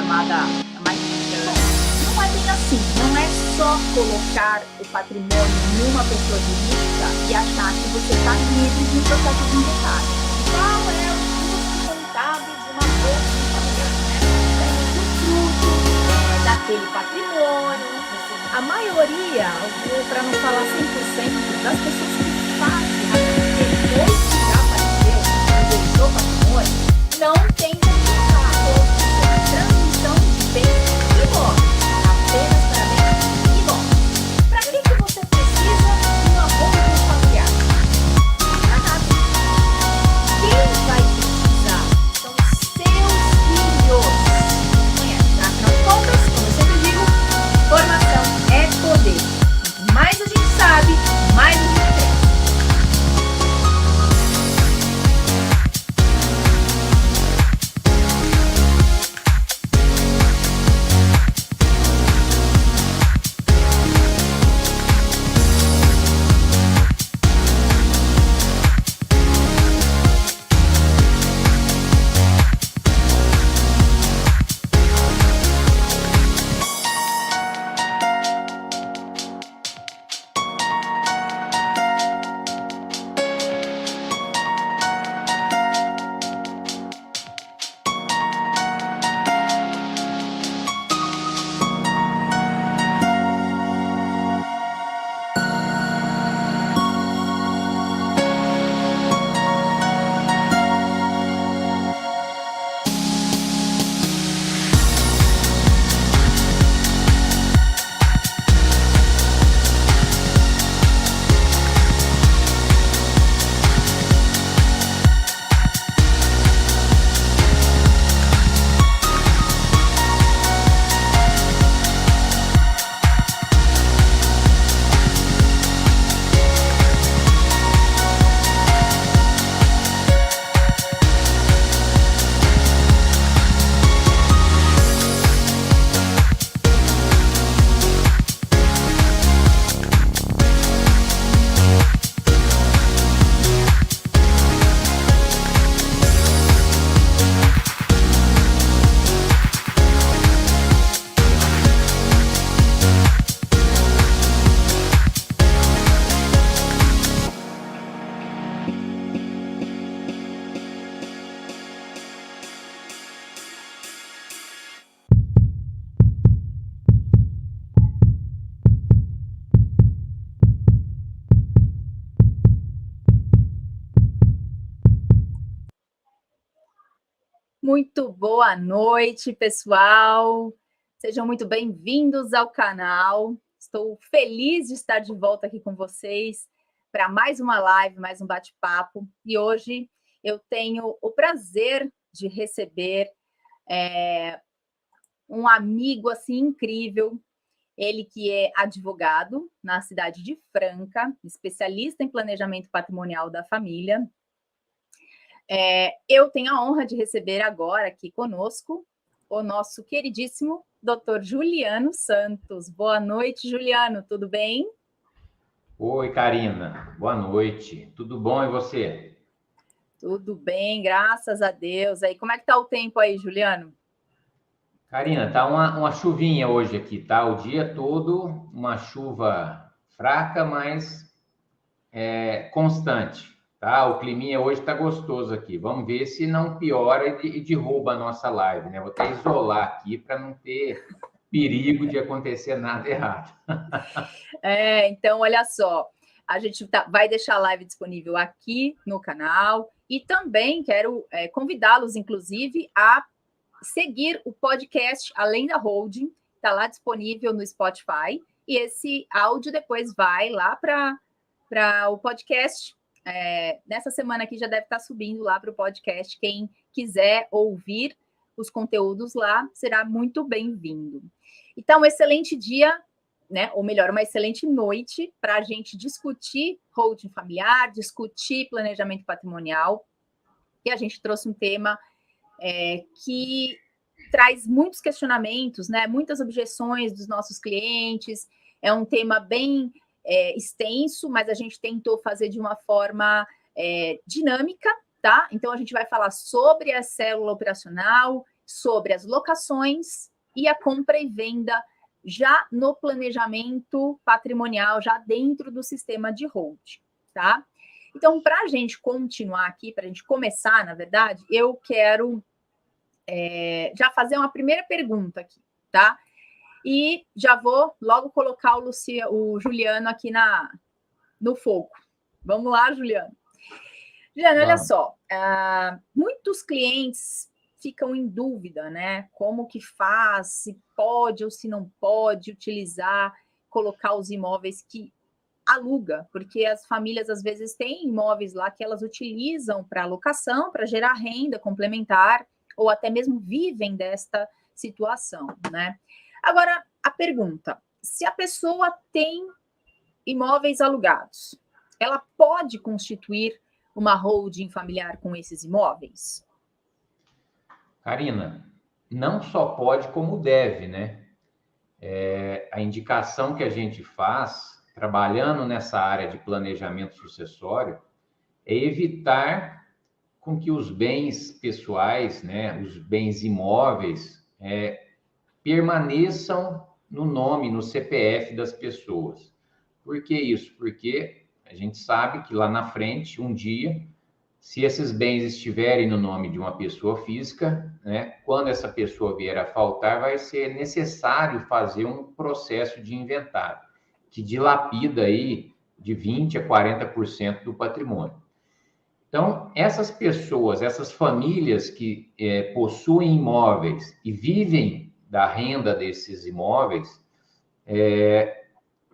chamada não é bem assim, não é só colocar o patrimônio numa pessoa jurídica e achar que você está livre de um processo de inventário. Qual é o custo contábil de uma bolsa familiar? Do fruto, daquele patrimônio. A maioria, para não falar 100%, das pessoas que fazem depois que já apareceu, o patrimônio, não tem transmissão de bens imóveis, apenas para bens imóveis. Para que você precisa de uma holding familiar? Para nada. Quem vai precisar são os seus filhos. Conhece? Afinal de contas, como eu sempre digo, formação é poder. Quanto mais a gente sabe, mais a gente cresce. Muito boa noite, pessoal. Sejam muito bem-vindos ao canal. Estou feliz de estar de volta aqui com vocês para mais uma live, mais um bate-papo. E hoje eu tenho o prazer de receber um amigo assim incrível. Ele que é advogado na cidade de Franca, especialista em planejamento patrimonial da família. Eu tenho a honra de receber agora aqui conosco o nosso queridíssimo Dr. Juliano Santos. Boa noite, Juliano, tudo bem? Oi, Karina, boa noite. Tudo bom e você? Tudo bem, graças a Deus. Aí, como é que tá o tempo aí, Juliano? Karina, tá uma chuvinha hoje aqui, tá? O dia todo, uma chuva fraca, mas constante, tá? O climinha hoje tá gostoso aqui. Vamos ver se não piora e derruba a nossa live, né? Vou até isolar aqui para não ter perigo de acontecer nada errado. Então, olha só, a gente vai deixar a live disponível aqui no canal e também quero convidá-los, inclusive, a seguir o podcast Além da Holding, está lá disponível no Spotify, e esse áudio depois vai lá para o podcast. Nessa semana aqui já deve estar subindo lá para o podcast. Quem quiser ouvir os conteúdos lá, será muito bem-vindo. Então, um excelente dia, né? Ou melhor, uma excelente noite para a gente discutir holding familiar, discutir planejamento patrimonial. E a gente trouxe um tema que traz muitos questionamentos, né? Muitas objeções dos nossos clientes. É um tema bem extenso, mas a gente tentou fazer de uma forma dinâmica, tá? Então, a gente vai falar sobre a célula operacional, sobre as locações e a compra e venda já no planejamento patrimonial, já dentro do sistema de holding, tá? Então, para a gente continuar aqui, para a gente começar, na verdade, eu quero já fazer uma primeira pergunta aqui, tá? E já vou logo colocar o Juliano aqui no fogo. Vamos lá, Juliano. Juliano, olha só, muitos clientes ficam em dúvida, né? Como que faz, se pode ou se não pode utilizar, colocar os imóveis que aluga, porque as famílias às vezes têm imóveis lá que elas utilizam para alocação, para gerar renda complementar, ou até mesmo vivem desta situação, né? Agora, a pergunta, se a pessoa tem imóveis alugados, ela pode constituir uma holding familiar com esses imóveis? Karina, não só pode, como deve, né? A indicação que a gente faz, trabalhando nessa área de planejamento sucessório, é evitar com que os bens pessoais, né, os bens imóveis, permaneçam no nome, no CPF das pessoas. Por que isso? Porque a gente sabe que lá na frente, um dia, se esses bens estiverem no nome de uma pessoa física, né, quando essa pessoa vier a faltar, vai ser necessário fazer um processo de inventário, que dilapida aí de 20% a 40% do patrimônio. Então, essas pessoas, essas famílias que possuem imóveis e vivem da renda desses imóveis,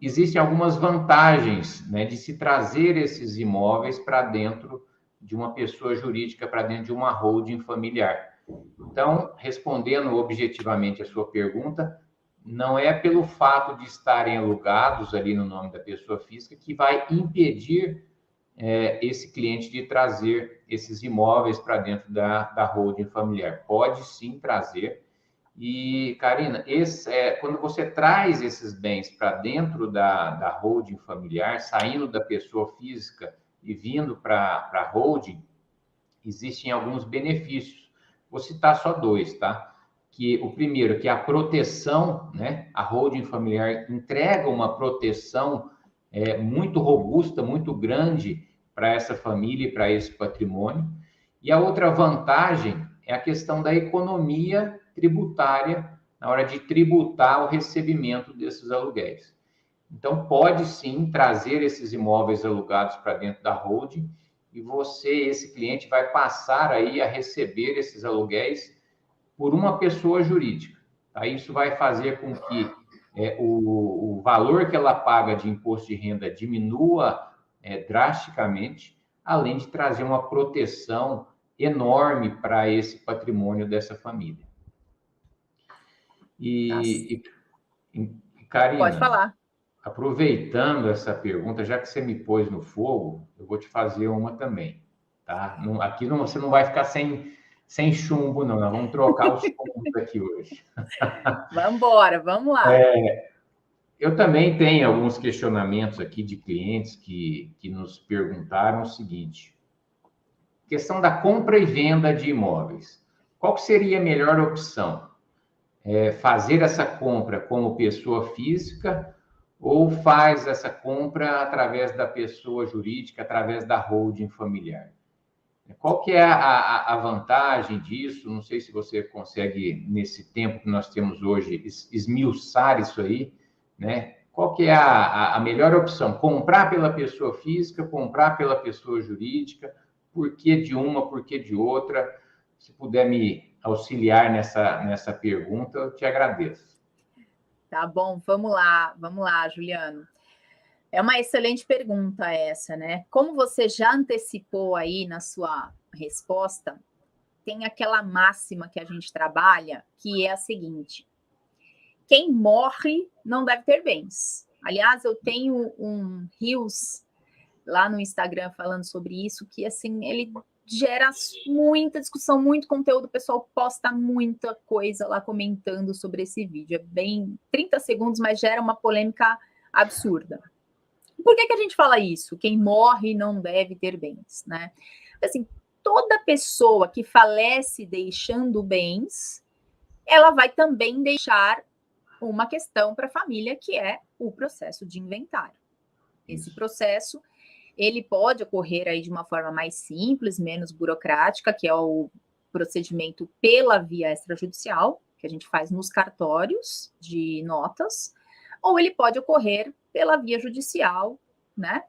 existem algumas vantagens, né, de se trazer esses imóveis para dentro de uma pessoa jurídica, para dentro de uma holding familiar. Então, respondendo objetivamente a sua pergunta, não é pelo fato de estarem alugados ali no nome da pessoa física que vai impedir esse cliente de trazer esses imóveis para dentro da holding familiar. Pode sim trazer. E, Karina, quando você traz esses bens para dentro da holding familiar, saindo da pessoa física e vindo para a holding, existem alguns benefícios. Vou citar só dois, tá? Que o primeiro, que é a proteção, né? A holding familiar entrega uma proteção muito robusta, muito grande para essa família e para esse patrimônio. E a outra vantagem é a questão da economia tributária na hora de tributar o recebimento desses aluguéis. Então, pode sim trazer esses imóveis alugados para dentro da holding e você, esse cliente, vai passar aí a receber esses aluguéis por uma pessoa jurídica. Tá? Isso vai fazer com que o valor que ela paga de imposto de renda diminua drasticamente, além de trazer uma proteção enorme para esse patrimônio dessa família. E Karina, pode falar. Aproveitando essa pergunta, já que você me pôs no fogo, eu vou te fazer uma também, tá? Aqui você não vai ficar sem chumbo, não. Nós vamos trocar os chumbos aqui hoje. Vamos embora, vamos lá. Eu também tenho alguns questionamentos aqui de clientes que nos perguntaram o seguinte: questão da compra e venda de imóveis. Qual que seria a melhor opção? Fazer essa compra como pessoa física ou faz essa compra através da pessoa jurídica, através da holding familiar? Qual que é a vantagem disso? Não sei se você consegue, nesse tempo que nós temos hoje, esmiuçar isso aí, né? Qual que é a melhor opção? Comprar pela pessoa física, comprar pela pessoa jurídica? Por que de uma, por que de outra? Se puder me auxiliar nessa pergunta, eu te agradeço. Tá bom, vamos lá, Juliano. É uma excelente pergunta essa, né? Como você já antecipou aí na sua resposta, tem aquela máxima que a gente trabalha, que é a seguinte: quem morre não deve ter bens. Aliás, eu tenho um Reels lá no Instagram falando sobre isso, que assim, ele gera muita discussão, muito conteúdo, o pessoal posta muita coisa lá comentando sobre esse vídeo. É bem 30 segundos, mas gera uma polêmica absurda. Por que a gente fala isso? Quem morre não deve ter bens, né? Assim, toda pessoa que falece deixando bens, ela vai também deixar uma questão para a família, que é o processo de inventário. Esse processo, ele pode ocorrer aí de uma forma mais simples, menos burocrática, que é o procedimento pela via extrajudicial, que a gente faz nos cartórios de notas, ou ele pode ocorrer pela via judicial, né?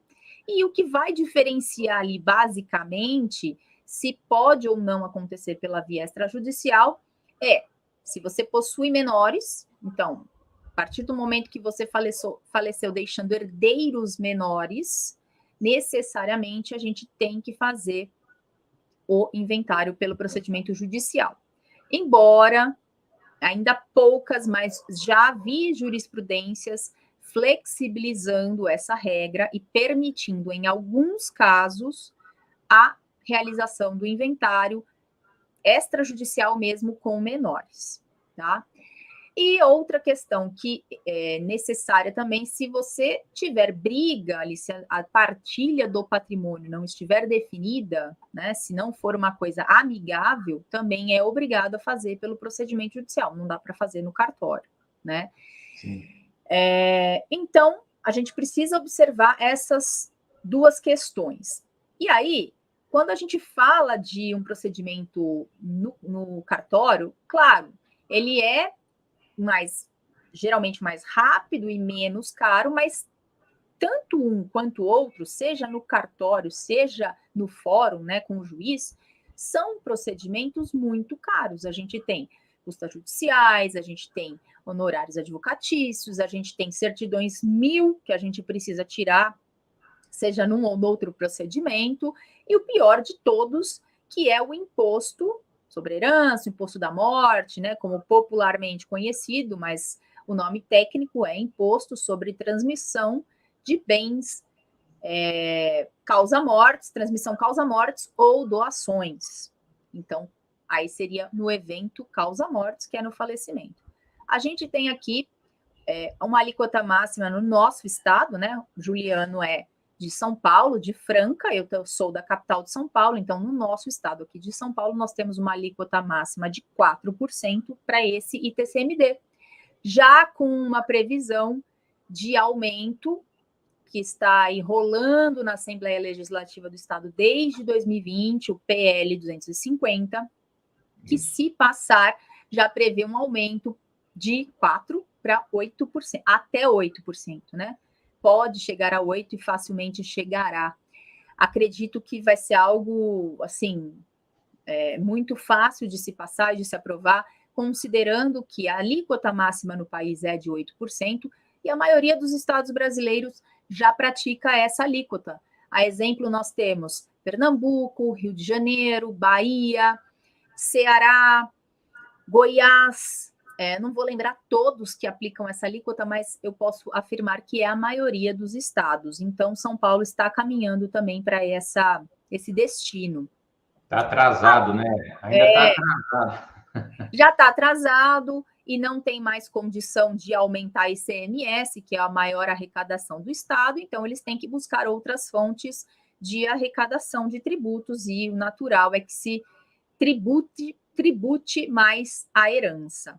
E o que vai diferenciar ali, basicamente, se pode ou não acontecer pela via extrajudicial é se você possui menores, então, a partir do momento que você faleceu deixando herdeiros menores, necessariamente a gente tem que fazer o inventário pelo procedimento judicial. Embora ainda poucas, mas já vi jurisprudências flexibilizando essa regra e permitindo, em alguns casos, a realização do inventário extrajudicial mesmo com menores, tá? E outra questão que é necessária também, se você tiver briga ali, se a partilha do patrimônio não estiver definida, né, se não for uma coisa amigável, também é obrigado a fazer pelo procedimento judicial, não dá para fazer no cartório, né? Sim. Então, a gente precisa observar essas duas questões. E aí, quando a gente fala de um procedimento no cartório, claro, ele é geralmente mais rápido e menos caro, mas tanto um quanto o outro, seja no cartório, seja no fórum, né, com o juiz, são procedimentos muito caros. A gente tem custas judiciais, a gente tem honorários advocatícios, a gente tem certidões 1000 que a gente precisa tirar, seja num ou no outro procedimento, e o pior de todos, que é o imposto sobre herança, o imposto da morte, né, como popularmente conhecido, mas o nome técnico é imposto sobre transmissão de bens causa-mortes, transmissão causa-mortes ou doações. Então, aí seria no evento causa-mortes, que é no falecimento. A gente tem aqui uma alíquota máxima no nosso estado, né? O Juliano é de São Paulo, de Franca, eu sou da capital de São Paulo, então no nosso estado aqui de São Paulo, nós temos uma alíquota máxima de 4% para esse ITCMD, já com uma previsão de aumento que está aí rolando na Assembleia Legislativa do Estado desde 2020, o PL 250, que se passar, já prevê um aumento de 4% para 8%, até 8%, né? Pode chegar a 8% e facilmente chegará. Acredito que vai ser algo, assim, muito fácil de se passar e de se aprovar, considerando que a alíquota máxima no país é de 8%, e a maioria dos estados brasileiros já pratica essa alíquota. A exemplo, nós temos Pernambuco, Rio de Janeiro, Bahia, Ceará, Goiás, não vou lembrar todos que aplicam essa alíquota, mas eu posso afirmar que é a maioria dos estados. Então, São Paulo está caminhando também para esse destino. Está atrasado, né? Ainda está atrasado. Já está atrasado e não tem mais condição de aumentar ICMS, que é a maior arrecadação do Estado, então eles têm que buscar outras fontes de arrecadação de tributos, e o natural é que se tribute mais a herança.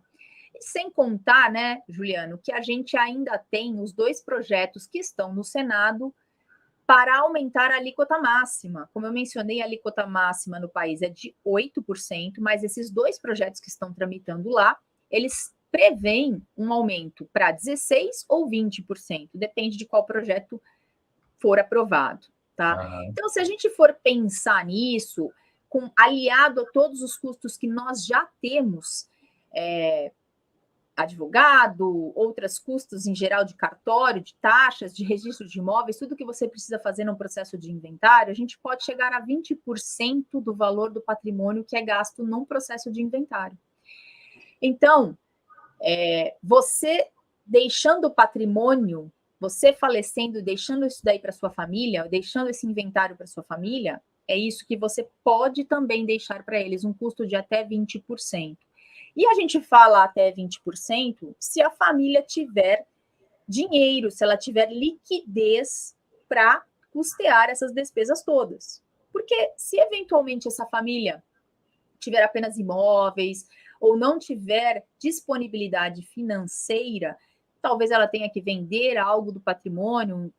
E sem contar, né, Juliano, que a gente ainda tem os 2 projetos que estão no Senado para aumentar a alíquota máxima. Como eu mencionei, a alíquota máxima no país é de 8%, mas esses 2 projetos que estão tramitando lá, eles prevêem um aumento para 16% ou 20%, depende de qual projeto for aprovado, tá? Uhum. Então, se a gente for pensar nisso, aliado a todos os custos que nós já temos, advogado, outros custos em geral de cartório, de taxas, de registro de imóveis, tudo que você precisa fazer no processo de inventário, a gente pode chegar a 20% do valor do patrimônio que é gasto num processo de inventário. Então, você deixando o patrimônio, você falecendo, deixando isso daí para sua família, deixando esse inventário para sua família, é isso que você pode também deixar para eles, um custo de até 20%. E a gente fala até 20% se a família tiver dinheiro, se ela tiver liquidez para custear essas despesas todas. Porque se eventualmente essa família tiver apenas imóveis ou não tiver disponibilidade financeira, talvez ela tenha que vender algo do patrimônio,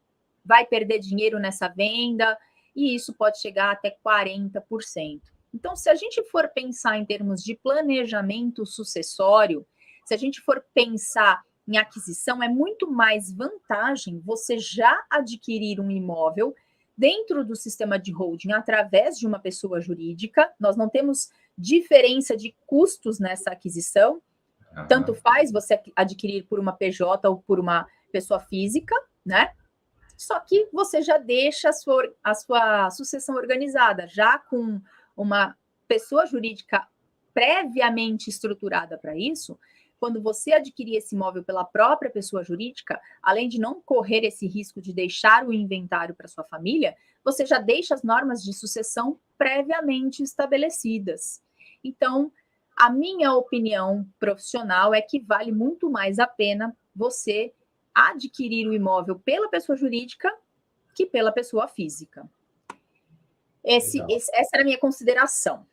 vai perder dinheiro nessa venda, e isso pode chegar até 40%. Então, se a gente for pensar em termos de planejamento sucessório, se a gente for pensar em aquisição, é muito mais vantagem você já adquirir um imóvel dentro do sistema de holding através de uma pessoa jurídica. Nós não temos diferença de custos nessa aquisição. Tanto faz você adquirir por uma PJ ou por uma pessoa física, né? Só que você já deixa a sua sucessão organizada, já com uma pessoa jurídica previamente estruturada para isso. Quando você adquirir esse imóvel pela própria pessoa jurídica, além de não correr esse risco de deixar o inventário para sua família, você já deixa as normas de sucessão previamente estabelecidas. Então, a minha opinião profissional é que vale muito mais a pena você adquirir o imóvel pela pessoa jurídica que pela pessoa física. Essa era a minha consideração.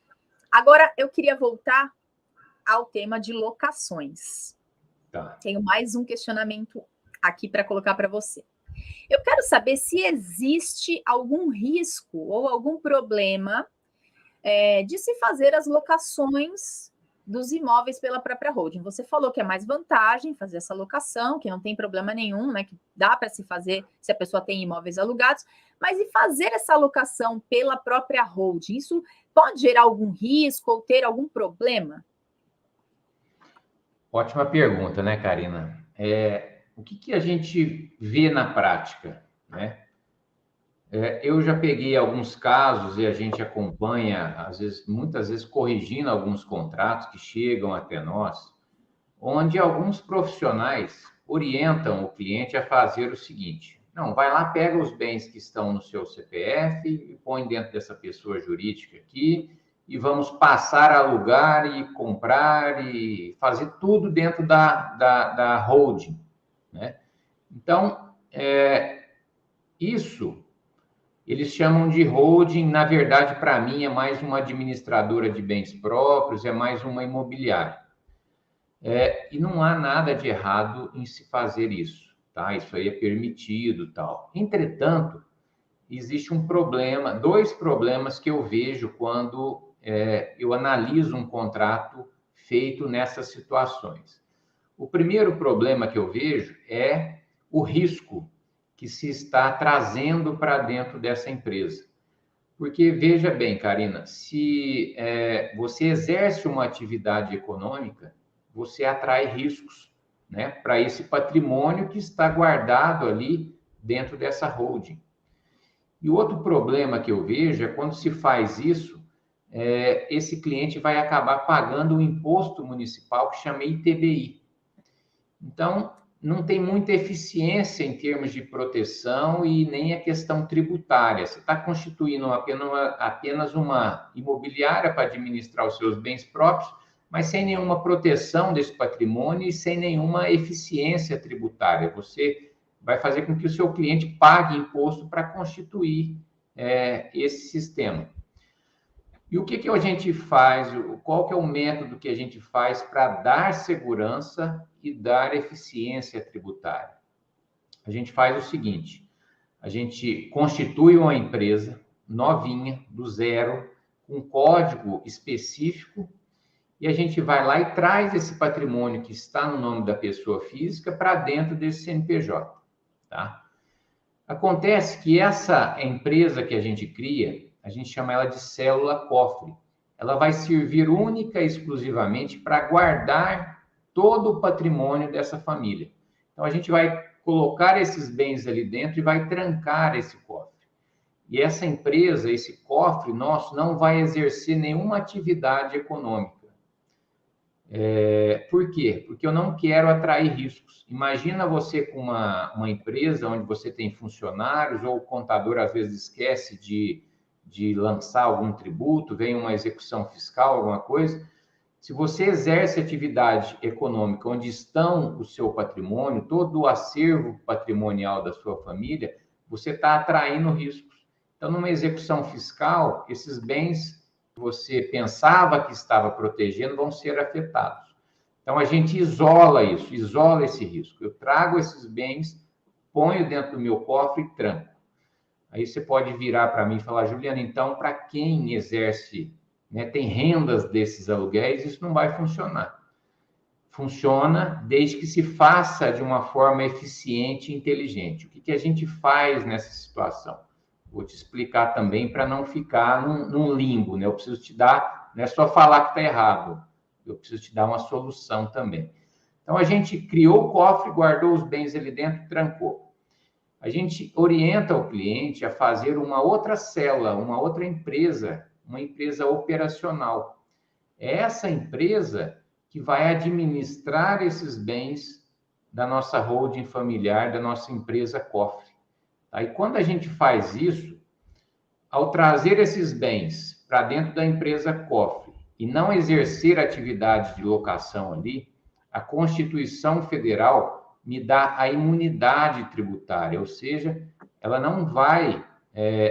Agora, eu queria voltar ao tema de locações. Tá. Tenho mais um questionamento aqui para colocar para você. Eu quero saber se existe algum risco ou algum problema de se fazer as locações dos imóveis pela própria holding. Você falou que é mais vantagem fazer essa locação, que não tem problema nenhum, né? Que dá para se fazer se a pessoa tem imóveis alugados, mas e fazer essa locação pela própria holding? Isso pode gerar algum risco ou ter algum problema? Ótima pergunta, né, Karina? O que a gente vê na prática, né? Eu já peguei alguns casos e a gente acompanha, às vezes, muitas vezes, corrigindo alguns contratos que chegam até nós, onde alguns profissionais orientam o cliente a fazer o seguinte: não, vai lá, pega os bens que estão no seu CPF e põe dentro dessa pessoa jurídica aqui e vamos passar a alugar e comprar e fazer tudo dentro da holding, né? Então, isso eles chamam de holding. Na verdade, para mim, é mais uma administradora de bens próprios, é mais uma imobiliária. E não há nada de errado em se fazer isso, tá? Isso aí é permitido, tal. Entretanto, existe um problema, dois problemas que eu vejo quando eu analiso um contrato feito nessas situações. O primeiro problema que eu vejo é o risco que se está trazendo para dentro dessa empresa. Porque, veja bem, Karina, se você exerce uma atividade econômica, você atrai riscos, né, para esse patrimônio que está guardado ali dentro dessa holding. E o outro problema que eu vejo é quando se faz isso, esse cliente vai acabar pagando um imposto municipal que chama ITBI. Então, não tem muita eficiência em termos de proteção e nem a questão tributária. Você está constituindo apenas uma imobiliária para administrar os seus bens próprios, mas sem nenhuma proteção desse patrimônio e sem nenhuma eficiência tributária. Você vai fazer com que o seu cliente pague imposto para constituir esse sistema. E o que a gente faz? Qual que é o método que a gente faz para dar segurança e dar eficiência tributária? A gente faz o seguinte: a gente constitui uma empresa novinha, do zero, com código específico, e a gente vai lá e traz esse patrimônio que está no nome da pessoa física para dentro desse CNPJ, tá? Acontece que essa empresa que a gente cria, a gente chama ela de célula cofre. Ela vai servir única e exclusivamente para guardar todo o patrimônio dessa família. Então, a gente vai colocar esses bens ali dentro e vai trancar esse cofre. E essa empresa, esse cofre nosso, não vai exercer nenhuma atividade econômica. Por quê? Porque eu não quero atrair riscos. Imagina você com uma empresa onde você tem funcionários ou o contador às vezes esquece de lançar algum tributo, vem uma execução fiscal, alguma coisa. Se você exerce atividade econômica onde estão o seu patrimônio, todo o acervo patrimonial da sua família, você está atraindo riscos. Então, numa execução fiscal, esses bens você pensava que estava protegendo vão ser afetados. Então, a gente isola isso, isola esse risco. Eu trago esses bens, ponho dentro do meu cofre e tranco. Aí você pode virar para mim e falar, Juliana, então, para quem exerce, né, tem rendas desses aluguéis, isso não vai funcionar. Funciona desde que se faça de uma forma eficiente e inteligente. O que a gente faz nessa situação? Vou te explicar também para não ficar num limbo, né? Eu preciso te dar, não é só falar que está errado, eu preciso te dar uma solução também. Então, a gente criou o cofre, guardou os bens ali dentro, trancou. A gente orienta o cliente a fazer uma outra célula, uma outra empresa, uma empresa operacional. É essa empresa que vai administrar esses bens da nossa holding familiar, da nossa empresa cofre. Aí, quando a gente faz isso, ao trazer esses bens para dentro da empresa cofre e não exercer atividade de locação ali, a Constituição Federal me dá a imunidade tributária, ou seja, ela não vai,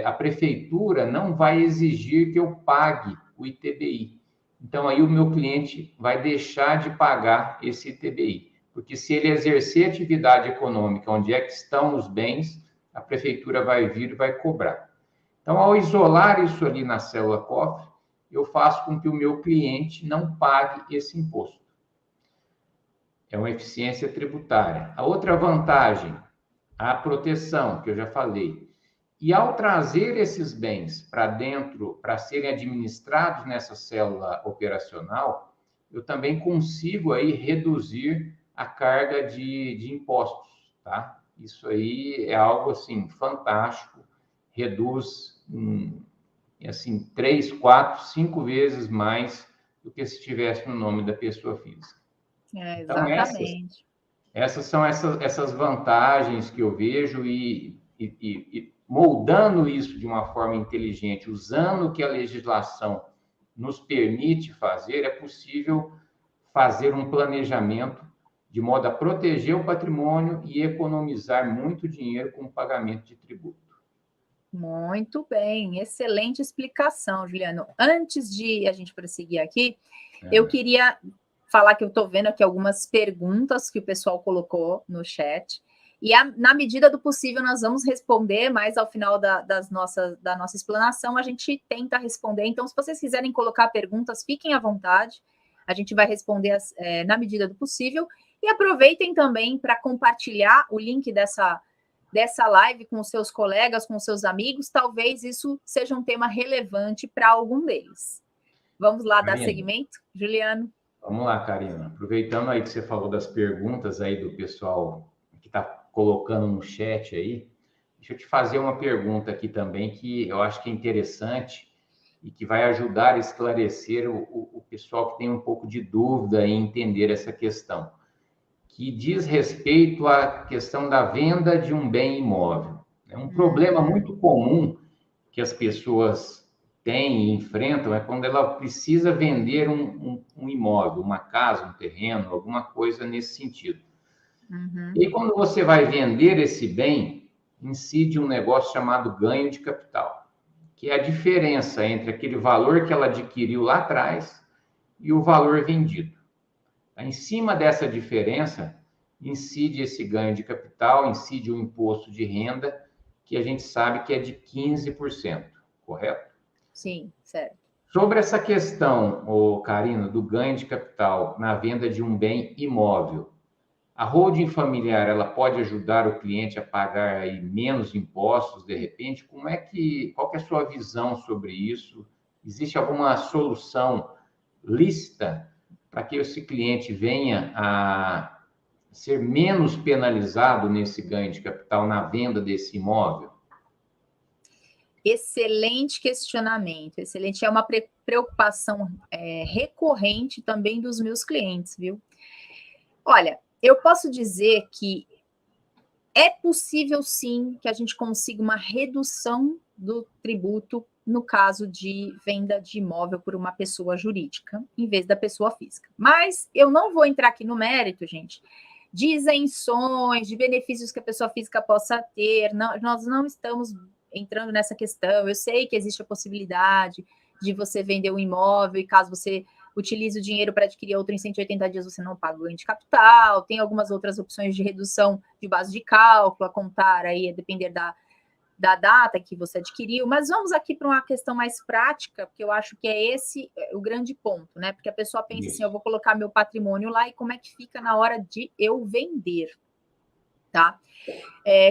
a prefeitura não vai exigir que eu pague o ITBI. Então, aí o meu cliente vai deixar de pagar esse ITBI, porque se ele exercer atividade econômica onde é que estão os bens, a prefeitura vai vir e vai cobrar. Então, ao isolar isso ali na célula cofre, eu faço com que o meu cliente não pague esse imposto. É uma eficiência tributária. A outra vantagem, a proteção, que eu já falei. E ao trazer esses bens para dentro, para serem administrados nessa célula operacional, eu também consigo aí reduzir a carga de impostos, tá? Isso aí é algo, assim, fantástico. Reduz, assim, 3, 4, 5 vezes mais do que se estivesse no nome da pessoa física. Então, Exatamente. essas são essas vantagens que eu vejo e moldando isso de uma forma inteligente, usando o que a legislação nos permite fazer, é possível fazer um planejamento de modo a proteger o patrimônio e economizar muito dinheiro com o pagamento de tributo. Muito bem, excelente explicação, Juliano. Antes de a gente prosseguir aqui, eu queria falar que eu estou vendo aqui algumas perguntas que o pessoal colocou no chat, e na medida do possível nós vamos responder, mas ao final da nossa explanação a gente tenta responder. Então, se vocês quiserem colocar perguntas, fiquem à vontade, a gente vai responder na medida do possível, e aproveitem também para compartilhar o link dessa live com os seus colegas, com os seus amigos, talvez isso seja um tema relevante para algum deles. Vamos lá dar seguimento, Juliano? Vamos lá, Karina. Aproveitando aí que você falou das perguntas aí do pessoal que está colocando no chat aí, deixa eu te fazer uma pergunta aqui também que eu acho que é interessante e que vai ajudar a esclarecer o pessoal que tem um pouco de dúvida em entender essa questão, que diz respeito à questão da venda de um bem imóvel. É um problema muito comum que as pessoas têm e enfrentam é quando ela precisa vender um imóvel, uma casa, um terreno, alguma coisa nesse sentido. E quando você vai vender esse bem, incide um negócio chamado ganho de capital, que é a diferença entre aquele valor que ela adquiriu lá atrás e o valor vendido. Em cima dessa diferença, incide esse ganho de capital, incide o imposto de renda, que a gente sabe que é de 15%, correto? Sim, certo. Sobre essa questão, Karina, do ganho de capital na venda de um bem imóvel, a holding familiar, ela pode ajudar o cliente a pagar aí menos impostos, de repente? Qual que é a sua visão sobre isso? Existe alguma solução lícita para que esse cliente venha a ser menos penalizado nesse ganho de capital na venda desse imóvel? Excelente questionamento, excelente. É uma preocupação recorrente também dos meus clientes, viu? Olha, eu posso dizer que é possível, sim, que a gente consiga uma redução do tributo no caso de venda de imóvel por uma pessoa jurídica, em vez da pessoa física. Mas eu não vou entrar aqui no mérito, gente, de isenções, de benefícios que a pessoa física possa ter. Não, nós não estamos entrando nessa questão. Eu sei que existe a possibilidade de você vender um imóvel e caso você utilize o dinheiro para adquirir outro em 180 dias, você não paga o ganho de capital. Tem algumas outras opções de redução de base de cálculo a contar aí, a depender da data que você adquiriu, mas vamos aqui para uma questão mais prática, porque eu acho que é esse o grande ponto, né? Porque a pessoa pensa assim, eu vou colocar meu patrimônio lá e como é que fica na hora de eu vender, tá?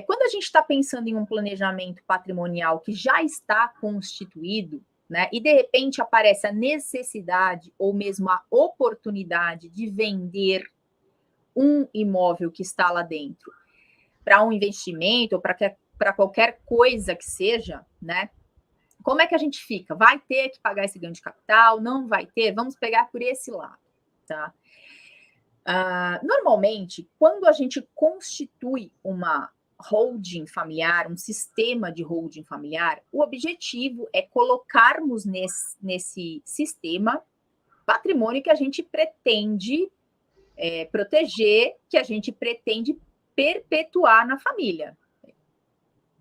Quando a gente está pensando em um planejamento patrimonial que já está constituído, né? E de repente aparece a necessidade ou mesmo a oportunidade de vender um imóvel que está lá dentro para um investimento ou para qualquer coisa que seja, né? Como é que a gente fica? Vai ter que pagar esse ganho de capital? Não vai ter? Vamos pegar por esse lado, tá? Normalmente, quando a gente constitui uma holding familiar, um sistema de holding familiar, o objetivo é colocarmos nesse sistema patrimônio que a gente pretende proteger, que a gente pretende perpetuar na família.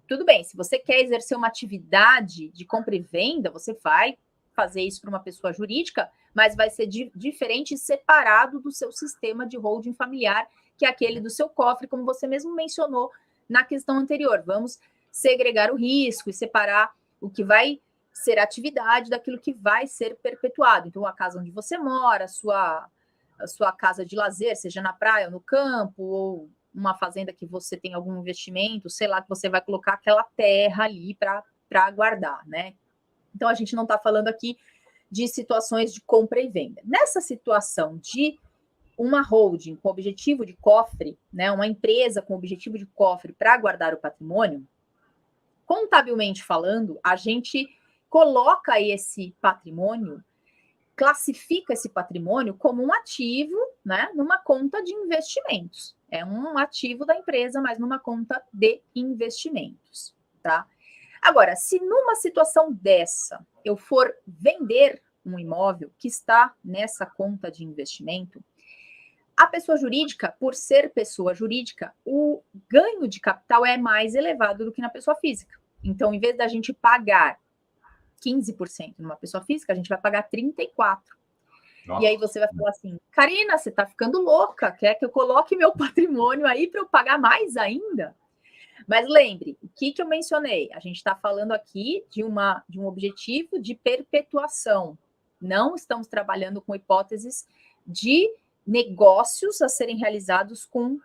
Tudo bem, se você quer exercer uma atividade de compra e venda, você vai fazer isso para uma pessoa jurídica, mas vai ser diferente e separado do seu sistema de holding familiar, que é aquele do seu cofre, como você mesmo mencionou na questão anterior. Vamos segregar o risco e separar o que vai ser atividade daquilo que vai ser perpetuado. Então, a casa onde você mora, a sua casa de lazer, seja na praia ou no campo, ou uma fazenda que você tem algum investimento, sei lá, que você vai colocar aquela terra ali para guardar, né? Então, a gente não está falando aqui de situações de compra e venda. Nessa situação de uma holding com objetivo de cofre, né, uma empresa com objetivo de cofre para guardar o patrimônio, contabilmente falando, a gente coloca esse patrimônio, classifica esse patrimônio como um ativo, né, numa conta de investimentos. É um ativo da empresa, mas numa conta de investimentos, tá? Agora, se numa situação dessa eu for vender um imóvel que está nessa conta de investimento, a pessoa jurídica, por ser pessoa jurídica, o ganho de capital é mais elevado do que na pessoa física. Então, em vez da gente pagar 15% numa pessoa física, a gente vai pagar 34%. Nossa. E aí você vai falar assim, Karina, você está ficando louca, quer que eu coloque meu patrimônio aí para eu pagar mais ainda? Mas lembre, o que eu mencionei? A gente está falando aqui de um objetivo de perpetuação. Não estamos trabalhando com hipóteses de negócios a serem realizados com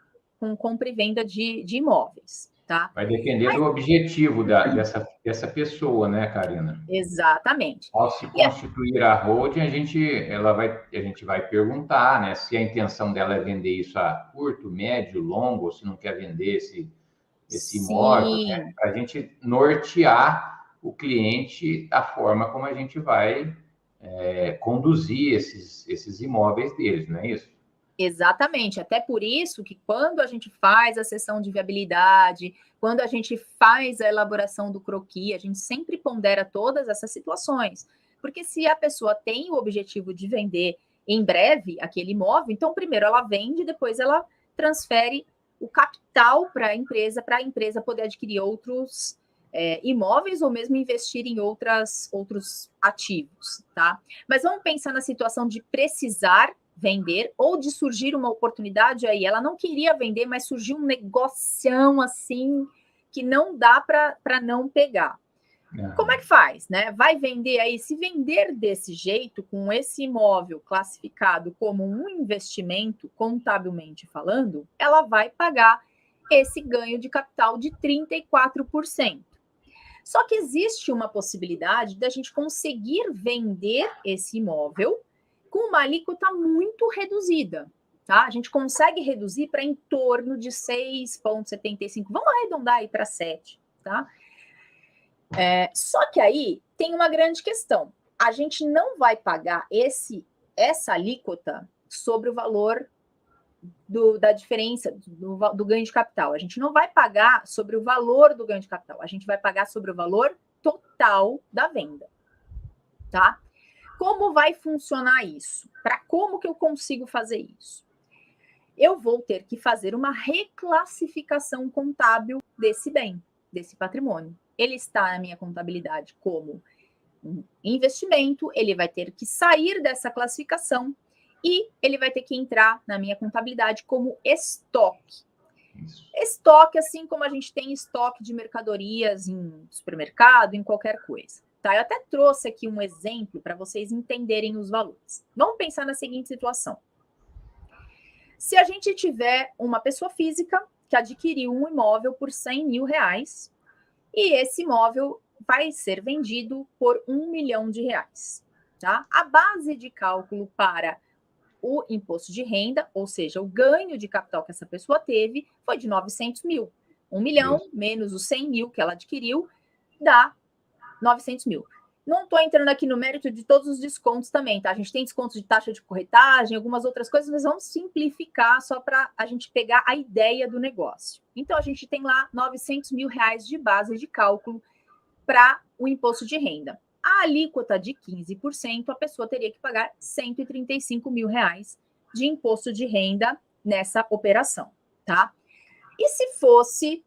compra e venda de imóveis, tá? Vai depender do objetivo dessa pessoa, né, Karina? Exatamente. Ao se constituir a holding, a gente vai perguntar, né, se a intenção dela é vender isso a curto, médio, longo, ou se não quer vender esse imóvel, né, para a gente nortear o cliente da forma como a gente vai conduzir esses imóveis deles, não é isso? Exatamente, até por isso que quando a gente faz a sessão de viabilidade, quando a gente faz a elaboração do croquis, a gente sempre pondera todas essas situações. Porque se a pessoa tem o objetivo de vender em breve aquele imóvel, então primeiro ela vende, depois ela transfere o capital para a empresa poder adquirir outros imóveis ou mesmo investir em outros ativos, tá? Mas vamos pensar na situação de precisar vender ou de surgir uma oportunidade aí. Ela não queria vender, mas surgiu um negocião assim que não dá para não pegar. Como é que faz, né? Vai vender aí, se vender desse jeito, com esse imóvel classificado como um investimento, contabilmente falando, ela vai pagar esse ganho de capital de 34%. Só que existe uma possibilidade da gente conseguir vender esse imóvel com uma alíquota muito reduzida, tá? A gente consegue reduzir para em torno de 6,75. Vamos arredondar aí para 7, tá? Só que aí tem uma grande questão. A gente não vai pagar essa alíquota sobre o valor da diferença do ganho de capital. A gente não vai pagar sobre o valor do ganho de capital. A gente vai pagar sobre o valor total da venda, tá? Como vai funcionar isso? Como que eu consigo fazer isso? Eu vou ter que fazer uma reclassificação contábil desse bem, desse patrimônio. Ele está na minha contabilidade como um investimento, ele vai ter que sair dessa classificação e ele vai ter que entrar na minha contabilidade como estoque. Isso. Estoque, assim como a gente tem estoque de mercadorias em supermercado, em qualquer coisa. Tá? Eu até trouxe aqui um exemplo para vocês entenderem os valores. Vamos pensar na seguinte situação. Se a gente tiver uma pessoa física que adquiriu um imóvel por 100 mil reais e esse imóvel vai ser vendido por 1 milhão de reais. Tá? A base de cálculo para o imposto de renda, ou seja, o ganho de capital que essa pessoa teve, foi de 900 mil. 1 milhão menos os 100 mil que ela adquiriu, dá 900 mil. Não estou entrando aqui no mérito de todos os descontos também, tá? A gente tem descontos de taxa de corretagem, algumas outras coisas, mas vamos simplificar só para a gente pegar a ideia do negócio. Então, a gente tem lá 900 mil reais de base de cálculo para o imposto de renda. A alíquota de 15%, a pessoa teria que pagar 135 mil reais de imposto de renda nessa operação, tá? E se fosse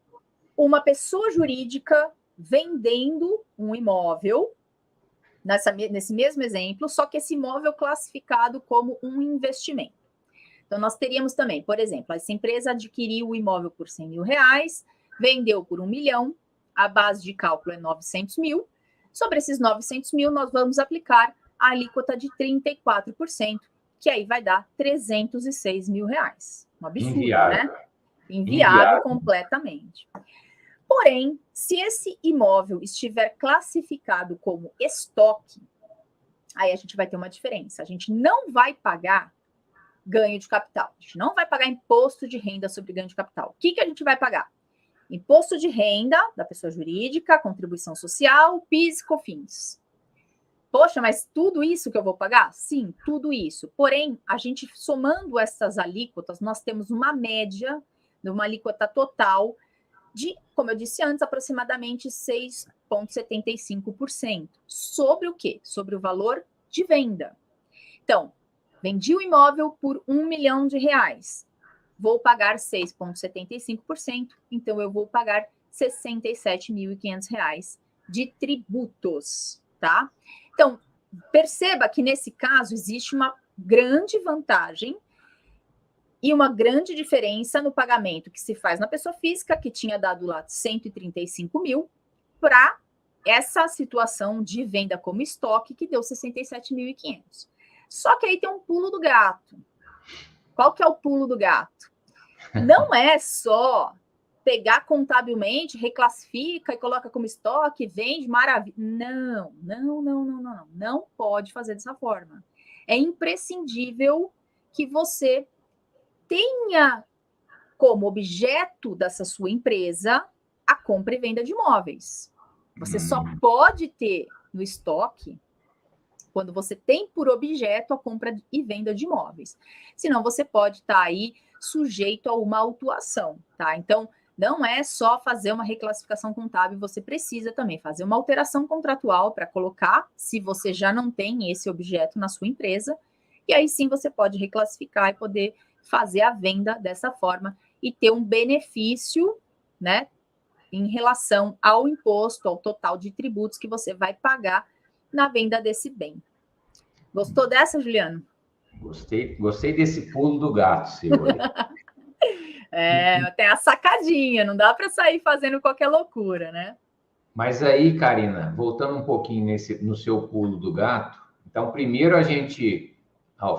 uma pessoa jurídica vendendo um imóvel, nesse mesmo exemplo, só que esse imóvel classificado como um investimento. Então, nós teríamos também, por exemplo, essa empresa adquiriu o imóvel por 100 mil reais, vendeu por 1 milhão, a base de cálculo é 900 mil. Sobre esses 900 mil, nós vamos aplicar a alíquota de 34%, que aí vai dar 306 mil reais. Um absurdo, Inviável. né? Inviável completamente. Porém, se esse imóvel estiver classificado como estoque, aí a gente vai ter uma diferença. A gente não vai pagar ganho de capital. A gente não vai pagar imposto de renda sobre ganho de capital. O que a gente vai pagar? Imposto de renda da pessoa jurídica, contribuição social, PIS e COFINS. Poxa, mas tudo isso que eu vou pagar? Sim, tudo isso. Porém, a gente somando essas alíquotas, nós temos uma média de uma alíquota total de, como eu disse antes, aproximadamente 6,75%. Sobre o quê? Sobre o valor de venda. Então, vendi o imóvel por 1 milhão de reais. Vou pagar 6,75%, então eu vou pagar R$ 67.500 de tributos, tá? Então, perceba que nesse caso existe uma grande vantagem e uma grande diferença no pagamento que se faz na pessoa física, que tinha dado lá 135 mil, para essa situação de venda como estoque, que deu 67.500. Só que aí tem um pulo do gato. Qual que é o pulo do gato? Não é só pegar contabilmente, reclassifica e coloca como estoque, vende, maravilha. Não. Não pode fazer dessa forma. É imprescindível que você tenha como objeto dessa sua empresa a compra e venda de imóveis. Você só pode ter no estoque quando você tem por objeto a compra e venda de imóveis. Senão você pode estar aí sujeito a uma autuação, tá? Então, não é só fazer uma reclassificação contábil, você precisa também fazer uma alteração contratual para colocar, se você já não tem esse objeto na sua empresa, e aí sim você pode reclassificar e poder fazer a venda dessa forma e ter um benefício, né, em relação ao imposto, ao total de tributos que você vai pagar na venda desse bem. Gostou dessa, Juliano? Gostei desse pulo do gato, seu. Tem a sacadinha, não dá para sair fazendo qualquer loucura, né? Mas aí, Karina, voltando um pouquinho no seu pulo do gato, então primeiro a gente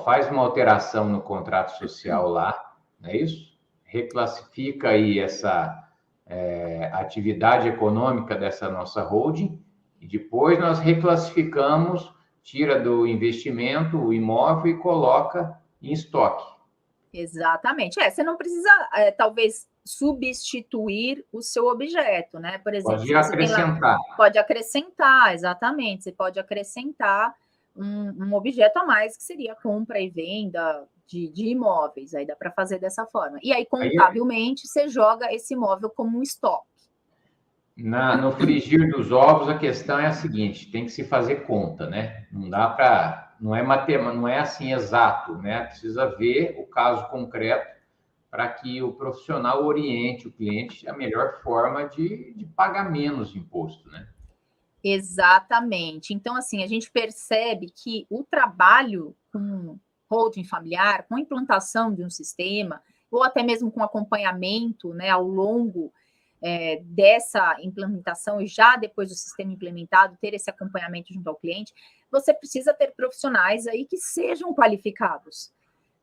faz uma alteração no contrato social lá, não é isso? Reclassifica aí essa atividade econômica dessa nossa holding, e depois nós reclassificamos, tira do investimento o imóvel e coloca em estoque. Exatamente. Você não precisa, talvez, substituir o seu objeto, né? Por exemplo, pode acrescentar. Pode acrescentar, exatamente. Você pode acrescentar um objeto a mais, que seria a compra e venda de imóveis. Aí dá para fazer dessa forma. E aí, contabilmente, você joga esse imóvel como um estoque. No frigir dos ovos, a questão é a seguinte: tem que se fazer conta, né? Não dá para, não é matemática, não é assim exato, né? Precisa ver o caso concreto para que o profissional oriente o cliente a melhor forma de pagar menos imposto, né? Exatamente. Então, assim, a gente percebe que o trabalho com holding familiar, com implantação de um sistema, ou até mesmo com acompanhamento, né, ao longo dessa implementação e já depois do sistema implementado, ter esse acompanhamento junto ao cliente, você precisa ter profissionais aí que sejam qualificados.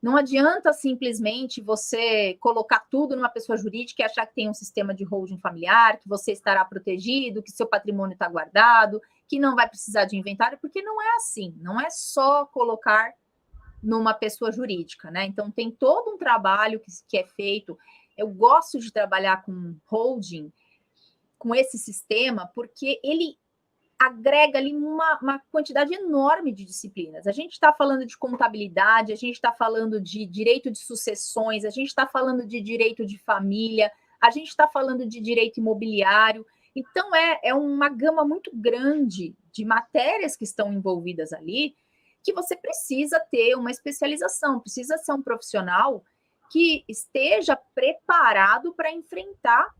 Não adianta simplesmente você colocar tudo numa pessoa jurídica e achar que tem um sistema de holding familiar, que você estará protegido, que seu patrimônio está guardado, que não vai precisar de inventário, porque não é assim. Não é só colocar numa pessoa jurídica, né? Então, tem todo um trabalho que é feito. Eu gosto de trabalhar com holding, com esse sistema, porque ele agrega ali uma quantidade enorme de disciplinas. A gente está falando de contabilidade, a gente está falando de direito de sucessões, a gente está falando de direito de família, a gente está falando de direito imobiliário. Então, é uma gama muito grande de matérias que estão envolvidas ali, que você precisa ter uma especialização, precisa ser um profissional que esteja preparado para enfrentar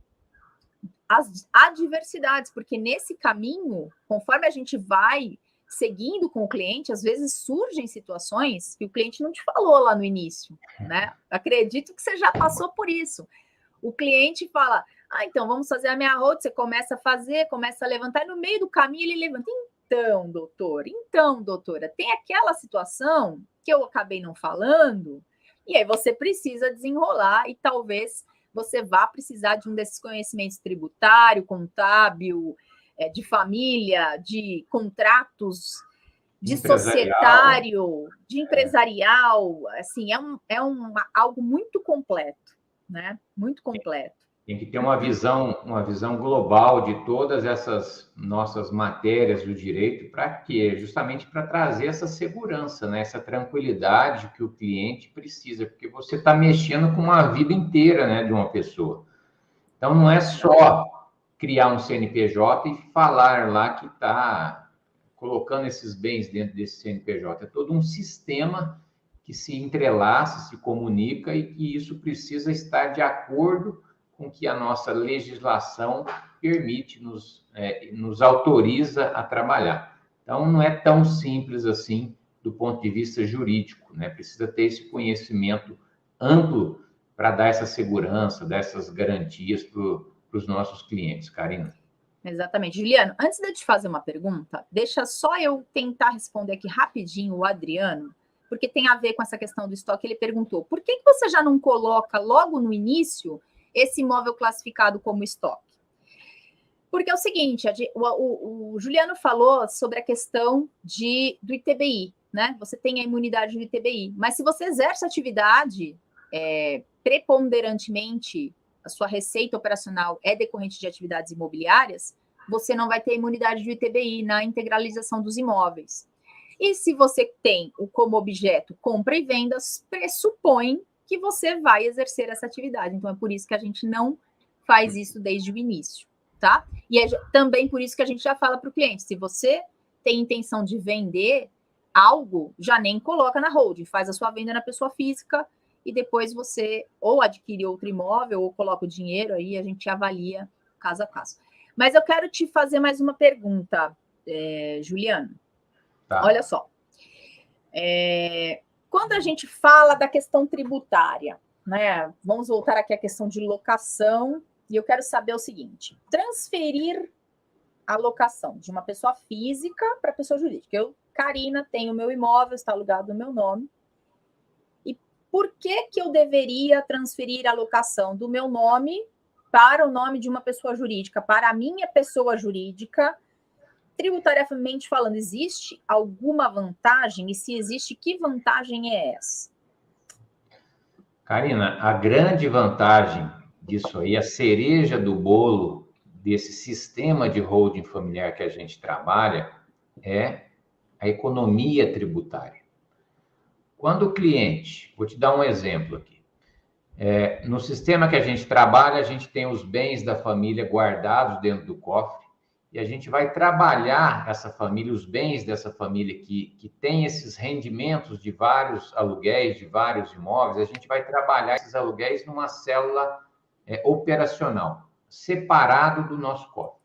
as adversidades, porque nesse caminho, conforme a gente vai seguindo com o cliente, às vezes surgem situações que o cliente não te falou lá no início, né? Acredito que você já passou por isso. O cliente fala, então vamos fazer a minha hold, você começa a fazer, começa a levantar, e no meio do caminho ele levanta, então, doutora, tem aquela situação que eu acabei não falando, e aí você precisa desenrolar e talvez você vá precisar de um desses conhecimentos tributário, contábil, de família, de contratos, de societário, de empresarial. Assim, algo muito completo, né? Muito completo. Tem que ter uma visão global de todas essas nossas matérias do direito, para quê? Justamente para trazer essa segurança, né? Essa tranquilidade que o cliente precisa, porque você está mexendo com uma vida inteira, né, de uma pessoa. Então, não é só criar um CNPJ e falar lá que está colocando esses bens dentro desse CNPJ. É todo um sistema que se entrelaça, se comunica e que isso precisa estar de acordo com que a nossa legislação permite, nos autoriza a trabalhar. Então, não é tão simples assim do ponto de vista jurídico, né? Precisa ter esse conhecimento amplo para dar essa segurança, dessas garantias para os nossos clientes, Karina. Exatamente. Juliano, antes de eu te fazer uma pergunta, deixa só eu tentar responder aqui rapidinho o Adriano, porque tem a ver com essa questão do estoque. Ele perguntou, por que você já não coloca logo no início esse imóvel classificado como estoque? Porque é o seguinte, o Juliano falou sobre a questão do ITBI, né? Você tem a imunidade do ITBI, mas se você exerce atividade preponderantemente, a sua receita operacional é decorrente de atividades imobiliárias, você não vai ter imunidade do ITBI na integralização dos imóveis. E se você tem como objeto compra e vendas, pressupõe que você vai exercer essa atividade. Então, é por isso que a gente não faz isso desde o início, tá? E é também por isso que a gente já fala para o cliente, se você tem intenção de vender algo, já nem coloca na holding, faz a sua venda na pessoa física e depois você ou adquire outro imóvel ou coloca o dinheiro, aí a gente avalia caso a caso. Mas eu quero te fazer mais uma pergunta, Juliano. Tá. Olha só. Quando a gente fala da questão tributária, né? Vamos voltar aqui à questão de locação, e eu quero saber o seguinte: transferir a locação de uma pessoa física para pessoa jurídica. Eu, Karina, tenho o meu imóvel, está alugado no meu nome. E por que eu deveria transferir a locação do meu nome para o nome de uma pessoa jurídica, para a minha pessoa jurídica? Tributariamente falando, existe alguma vantagem? E se existe, que vantagem é essa? Karina, a grande vantagem disso aí, a cereja do bolo desse sistema de holding familiar que a gente trabalha, é a economia tributária. Quando o cliente, vou te dar um exemplo aqui, no sistema que a gente trabalha, a gente tem os bens da família guardados dentro do cofre, e a gente vai trabalhar essa família, os bens dessa família que tem esses rendimentos de vários aluguéis, de vários imóveis, a gente vai trabalhar esses aluguéis numa célula operacional, separado do nosso cofre.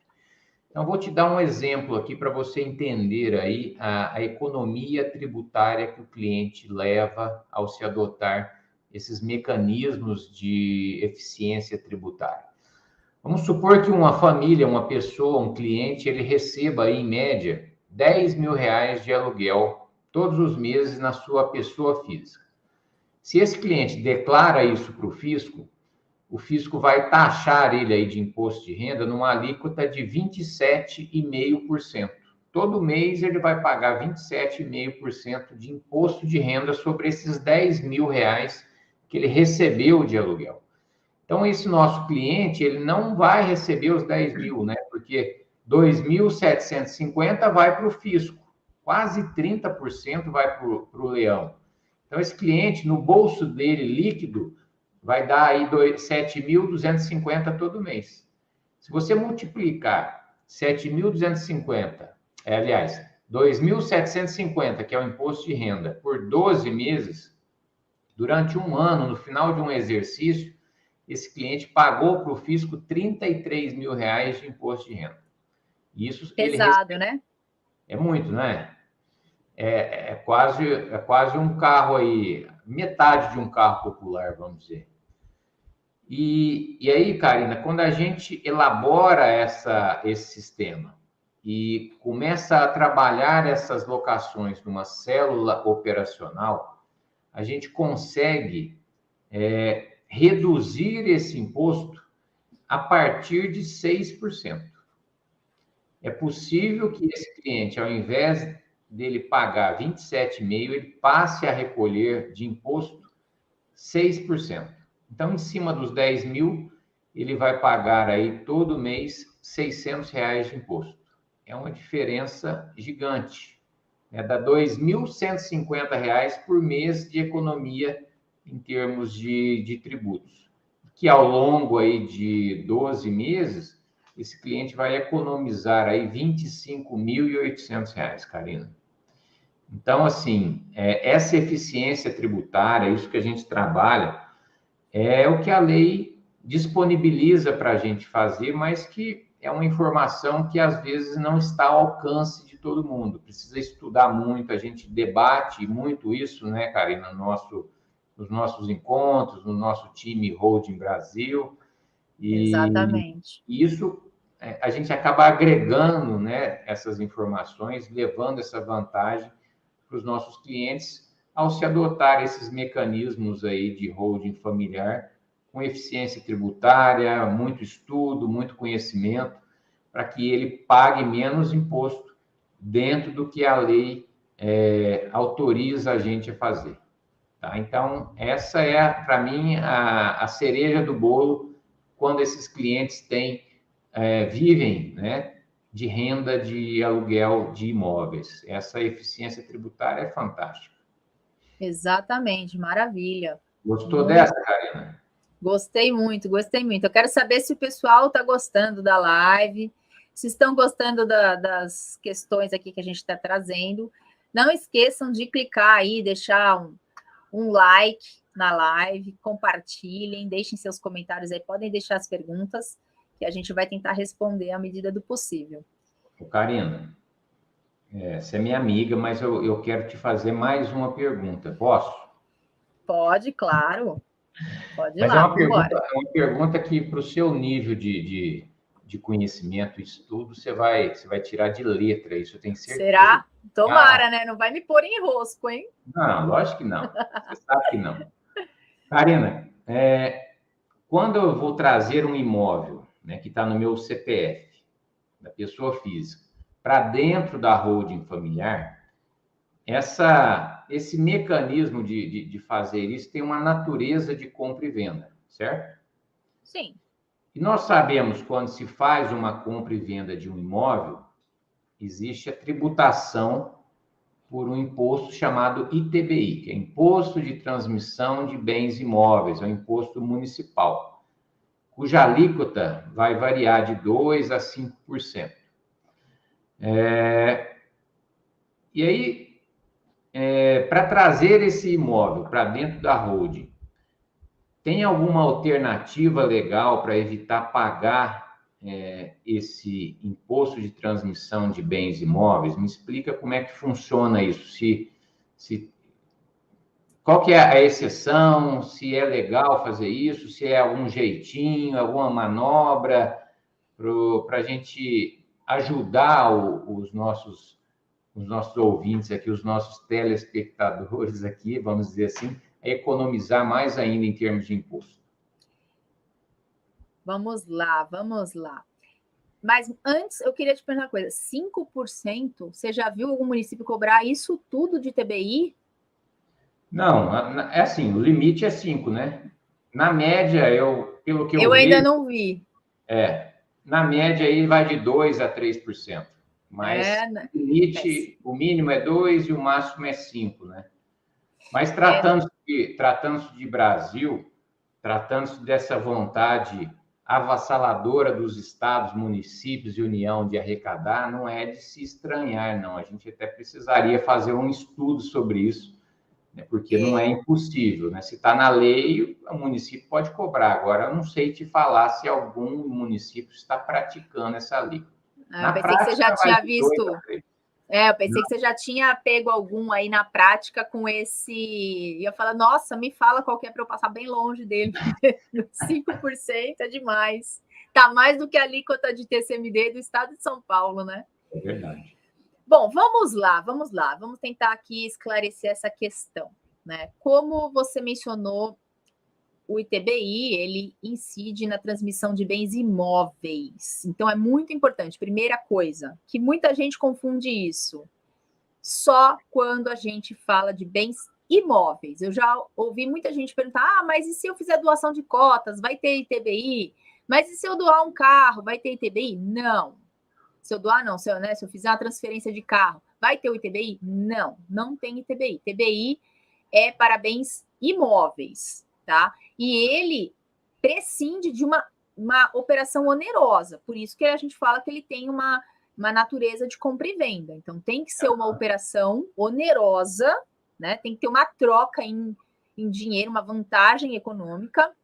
Então, vou te dar um exemplo aqui para você entender aí a economia tributária que o cliente leva ao se adotar esses mecanismos de eficiência tributária. Vamos supor que uma família, uma pessoa, um cliente, ele receba aí, em média, R$ 10.000 de aluguel todos os meses na sua pessoa física. Se esse cliente declara isso para o fisco vai taxar ele aí de imposto de renda numa alíquota de 27,5%. Todo mês ele vai pagar 27,5% de imposto de renda sobre esses R$ 10.000 que ele recebeu de aluguel. Então, esse nosso cliente, ele não vai receber os 10 mil, né? Porque 2.750 vai para o fisco, quase 30% vai para o leão. Então, esse cliente, no bolso dele líquido, vai dar aí 7.250 todo mês. Se você multiplicar 7.250, aliás, 2.750, que é o imposto de renda, por 12 meses, durante um ano, no final de um exercício, esse cliente pagou para o fisco R$ 33.000 de imposto de renda. Isso ele Pesado, recebe. né? É muito, não é? É quase um carro aí, metade de um carro popular, vamos dizer. E aí, Karina, quando a gente elabora esse sistema e começa a trabalhar essas locações numa célula operacional, a gente consegue reduzir esse imposto a partir de 6%. É possível que esse cliente, ao invés dele pagar 27,5%, ele passe a recolher de imposto 6%. Então, em cima dos 10 mil, ele vai pagar aí todo mês R$ 600 de imposto. É uma diferença gigante. Dá R$ 2.150 por mês de economia em termos de tributos. Que ao longo aí de 12 meses, esse cliente vai economizar aí R$ 25.800, Karina. Então, assim, essa eficiência tributária, isso que a gente trabalha, é o que a lei disponibiliza para a gente fazer, mas que é uma informação que às vezes não está ao alcance de todo mundo. Precisa estudar muito, a gente debate muito isso, né, Karina, nos nossos encontros, no nosso time Holding Brasil. Exatamente. E isso a gente acaba agregando, né, essas informações, levando essa vantagem para os nossos clientes ao se adotar esses mecanismos aí de holding familiar com eficiência tributária, muito estudo, muito conhecimento, para que ele pague menos imposto dentro do que a lei autoriza a gente a fazer. Tá? Então, essa é, para mim, a cereja do bolo quando esses clientes vivem, né, de renda de aluguel de imóveis. Essa eficiência tributária é fantástica. Exatamente, maravilha. Gostou dessa, Karina? Gostei muito, gostei muito. Eu quero saber se o pessoal está gostando da live, se estão gostando das questões aqui que a gente está trazendo. Não esqueçam de clicar aí, deixar um like na live, compartilhem, deixem seus comentários aí, podem deixar as perguntas, que a gente vai tentar responder à medida do possível. Karina, você é minha amiga, mas eu quero te fazer mais uma pergunta. Posso? Pode, claro. Pode ir Mas lá, é uma pergunta que, para o seu nível de conhecimento e estudo, você vai tirar de letra, isso eu tenho certeza. Será? Tomara, né? Não vai me pôr em rosco, hein? Não, lógico que não. Você sabe que não. Karina, quando eu vou trazer um imóvel, né, que está no meu CPF, da pessoa física, para dentro da holding familiar, esse mecanismo de fazer isso tem uma natureza de compra e venda, certo? Sim. E nós sabemos, quando se faz uma compra e venda de um imóvel, existe a tributação por um imposto chamado ITBI, que é Imposto de Transmissão de Bens Imóveis, é um imposto municipal, cuja alíquota vai variar de 2% a 5%. E aí, para trazer esse imóvel para dentro da holding, tem alguma alternativa legal para evitar pagar esse imposto de transmissão de bens imóveis? Me explica como é que funciona isso. Qual que é a exceção? Se é legal fazer isso? Se é algum jeitinho, alguma manobra para a gente ajudar os nossos ouvintes aqui, os nossos telespectadores aqui, vamos dizer assim, a economizar mais ainda em termos de imposto? Vamos lá, vamos lá. Mas antes, eu queria te perguntar uma coisa. 5%, você já viu algum município cobrar isso tudo de TBI? Não, é assim, o limite é 5, né? Na média, pelo que eu Eu ainda vejo, não vi. na média aí vai de 2% a 3%. Mas Né? o limite, o mínimo é 2% e o máximo é 5%, né? Mas É, tratando-se de Brasil, tratando-se dessa vontade avassaladora dos estados, municípios e União de arrecadar, não é de se estranhar, não. A gente até precisaria fazer um estudo sobre isso, né? Porque não é impossível, né? Se está na lei, o município pode cobrar. Agora, eu não sei te falar se algum município está praticando essa lei. eu Na pensei que você já prática, vai tinha de 2 visto. a 3. Eu pensei que você já tinha pego algum aí na prática com esse. E eu falo, nossa, me fala qual que é para eu passar bem longe dele. 5% é demais. Tá mais do que a alíquota de TCMD do estado de São Paulo, né? É verdade. Bom, vamos lá. Vamos tentar aqui esclarecer essa questão, né? Como você mencionou, o ITBI, ele incide na transmissão de bens imóveis. Então, é muito importante. Primeira coisa, que muita gente confunde isso. Só quando a gente fala de bens imóveis. Eu já ouvi muita gente perguntar, mas e se eu fizer doação de cotas, vai ter ITBI? Mas e se eu doar um carro, vai ter ITBI? Não. Se eu doar, não. Se eu fizer uma transferência de carro, vai ter o ITBI? Não, não tem ITBI. ITBI é para bens imóveis, tá? E ele prescinde de uma operação onerosa, por isso que a gente fala que ele tem uma natureza de compra e venda. Então, tem que ser uma operação onerosa, né? Tem que ter uma troca em dinheiro, uma vantagem econômica,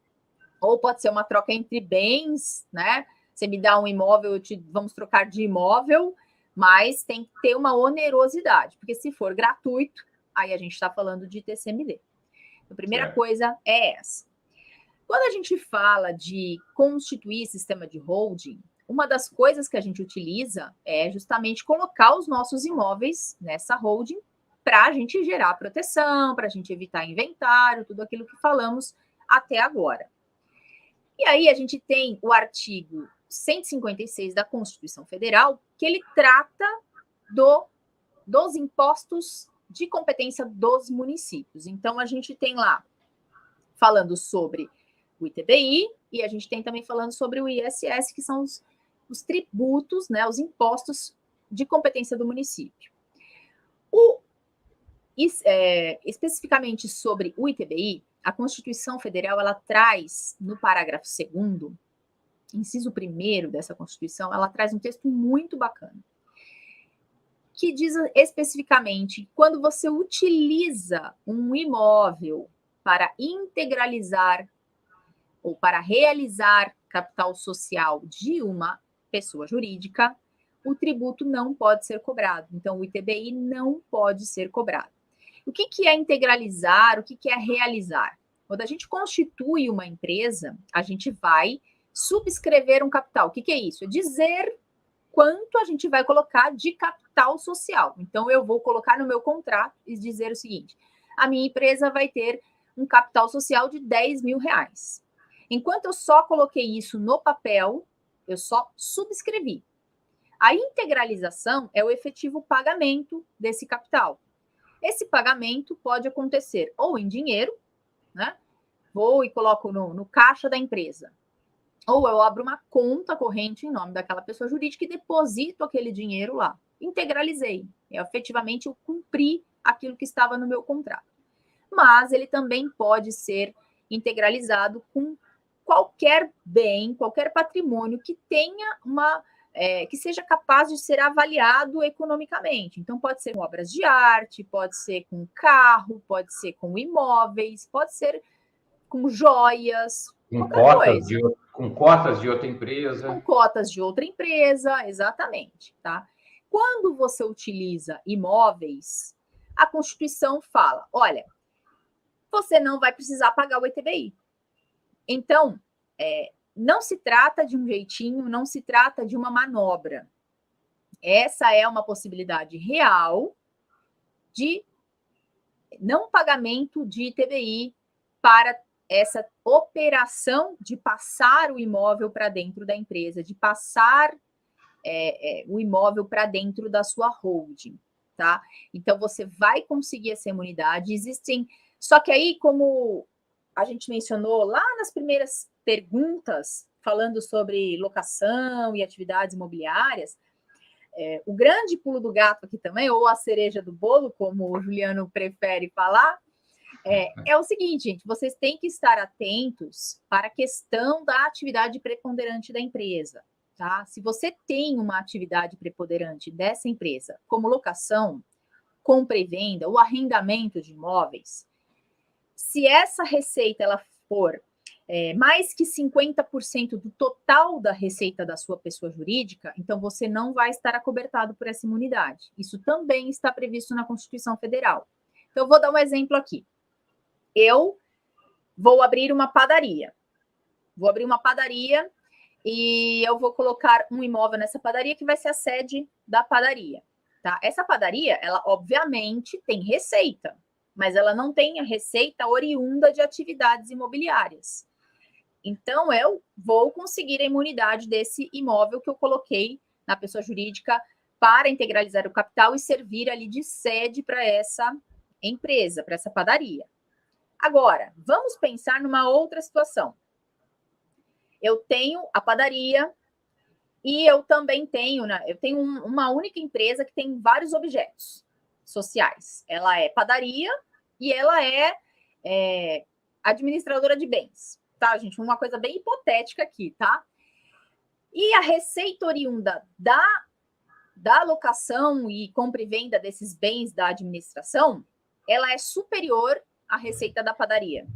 ou pode ser uma troca entre bens, né? Você me dá um imóvel, vamos trocar de imóvel, mas tem que ter uma onerosidade, porque se for gratuito, aí a gente está falando de TCMD. A primeira coisa é essa. Quando a gente fala de constituir sistema de holding, uma das coisas que a gente utiliza é justamente colocar os nossos imóveis nessa holding para a gente gerar proteção, para a gente evitar inventário, tudo aquilo que falamos até agora. E aí a gente tem o artigo 156 da Constituição Federal, que ele trata dos impostos de competência dos municípios. Então, a gente tem lá falando sobre o ITBI e a gente tem também falando sobre o ISS, que são os tributos, né, os impostos de competência do município. Especificamente sobre o ITBI, a Constituição Federal, ela traz, no parágrafo 2º, inciso 1º dessa Constituição, ela traz um texto muito bacana, que diz especificamente, quando você utiliza um imóvel para integralizar ou para realizar capital social de uma pessoa jurídica, o tributo não pode ser cobrado. Então, o ITBI não pode ser cobrado. O que é integralizar? O que é realizar? Quando a gente constitui uma empresa, a gente vai subscrever um capital. O que é isso? É dizer quanto a gente vai colocar de capital social. Então, eu vou colocar no meu contrato e dizer o seguinte: a minha empresa vai ter um capital social de 10 mil reais. Enquanto eu só coloquei isso no papel, eu só subscrevi. A integralização é o efetivo pagamento desse capital. Esse pagamento pode acontecer ou em dinheiro, né? Vou e coloco no caixa da empresa. Ou eu abro uma conta corrente em nome daquela pessoa jurídica e deposito aquele dinheiro lá. Integralizei. Efetivamente, eu cumpri aquilo que estava no meu contrato. Mas ele também pode ser integralizado com qualquer bem, qualquer patrimônio que tenha que seja capaz de ser avaliado economicamente. Então, pode ser com obras de arte, pode ser com carro, pode ser com imóveis, pode ser com joias, qualquer coisa. Com cotas de outra empresa. Com cotas de outra empresa, exatamente, tá? Quando você utiliza imóveis, a Constituição fala, olha, você não vai precisar pagar o ITBI. Então, não se trata de um jeitinho, não se trata de uma manobra. Essa é uma possibilidade real de não pagamento de ITBI para essa operação de passar o imóvel para dentro da empresa, de passar o imóvel para dentro da sua holding, tá? Então, você vai conseguir essa imunidade. Existem... Só que aí, como a gente mencionou lá nas primeiras perguntas, falando sobre locação e atividades imobiliárias, o grande pulo do gato aqui também, ou a cereja do bolo, como o Juliano prefere falar, é o seguinte, gente, vocês têm que estar atentos para a questão da atividade preponderante da empresa, tá? Se você tem uma atividade preponderante dessa empresa, como locação, compra e venda, ou arrendamento de imóveis, se essa receita ela for mais que 50% do total da receita da sua pessoa jurídica, então você não vai estar acobertado por essa imunidade. Isso também está previsto na Constituição Federal. Então, eu vou dar um exemplo aqui. Eu vou abrir uma padaria. Vou abrir uma padaria e eu vou colocar um imóvel nessa padaria que vai ser a sede da padaria. Tá? Essa padaria, ela obviamente tem receita, mas ela não tem a receita oriunda de atividades imobiliárias. Então, eu vou conseguir a imunidade desse imóvel que eu coloquei na pessoa jurídica para integralizar o capital e servir ali de sede para essa empresa, para essa padaria. Agora, vamos pensar numa outra situação. Eu tenho a padaria e eu também tenho, né, eu tenho uma única empresa que tem vários objetos sociais. Ela é padaria e ela é administradora de bens. Tá, gente? Uma coisa bem hipotética aqui, tá? E a receita oriunda da alocação e compra e venda desses bens da administração, ela é superior à receita da padaria.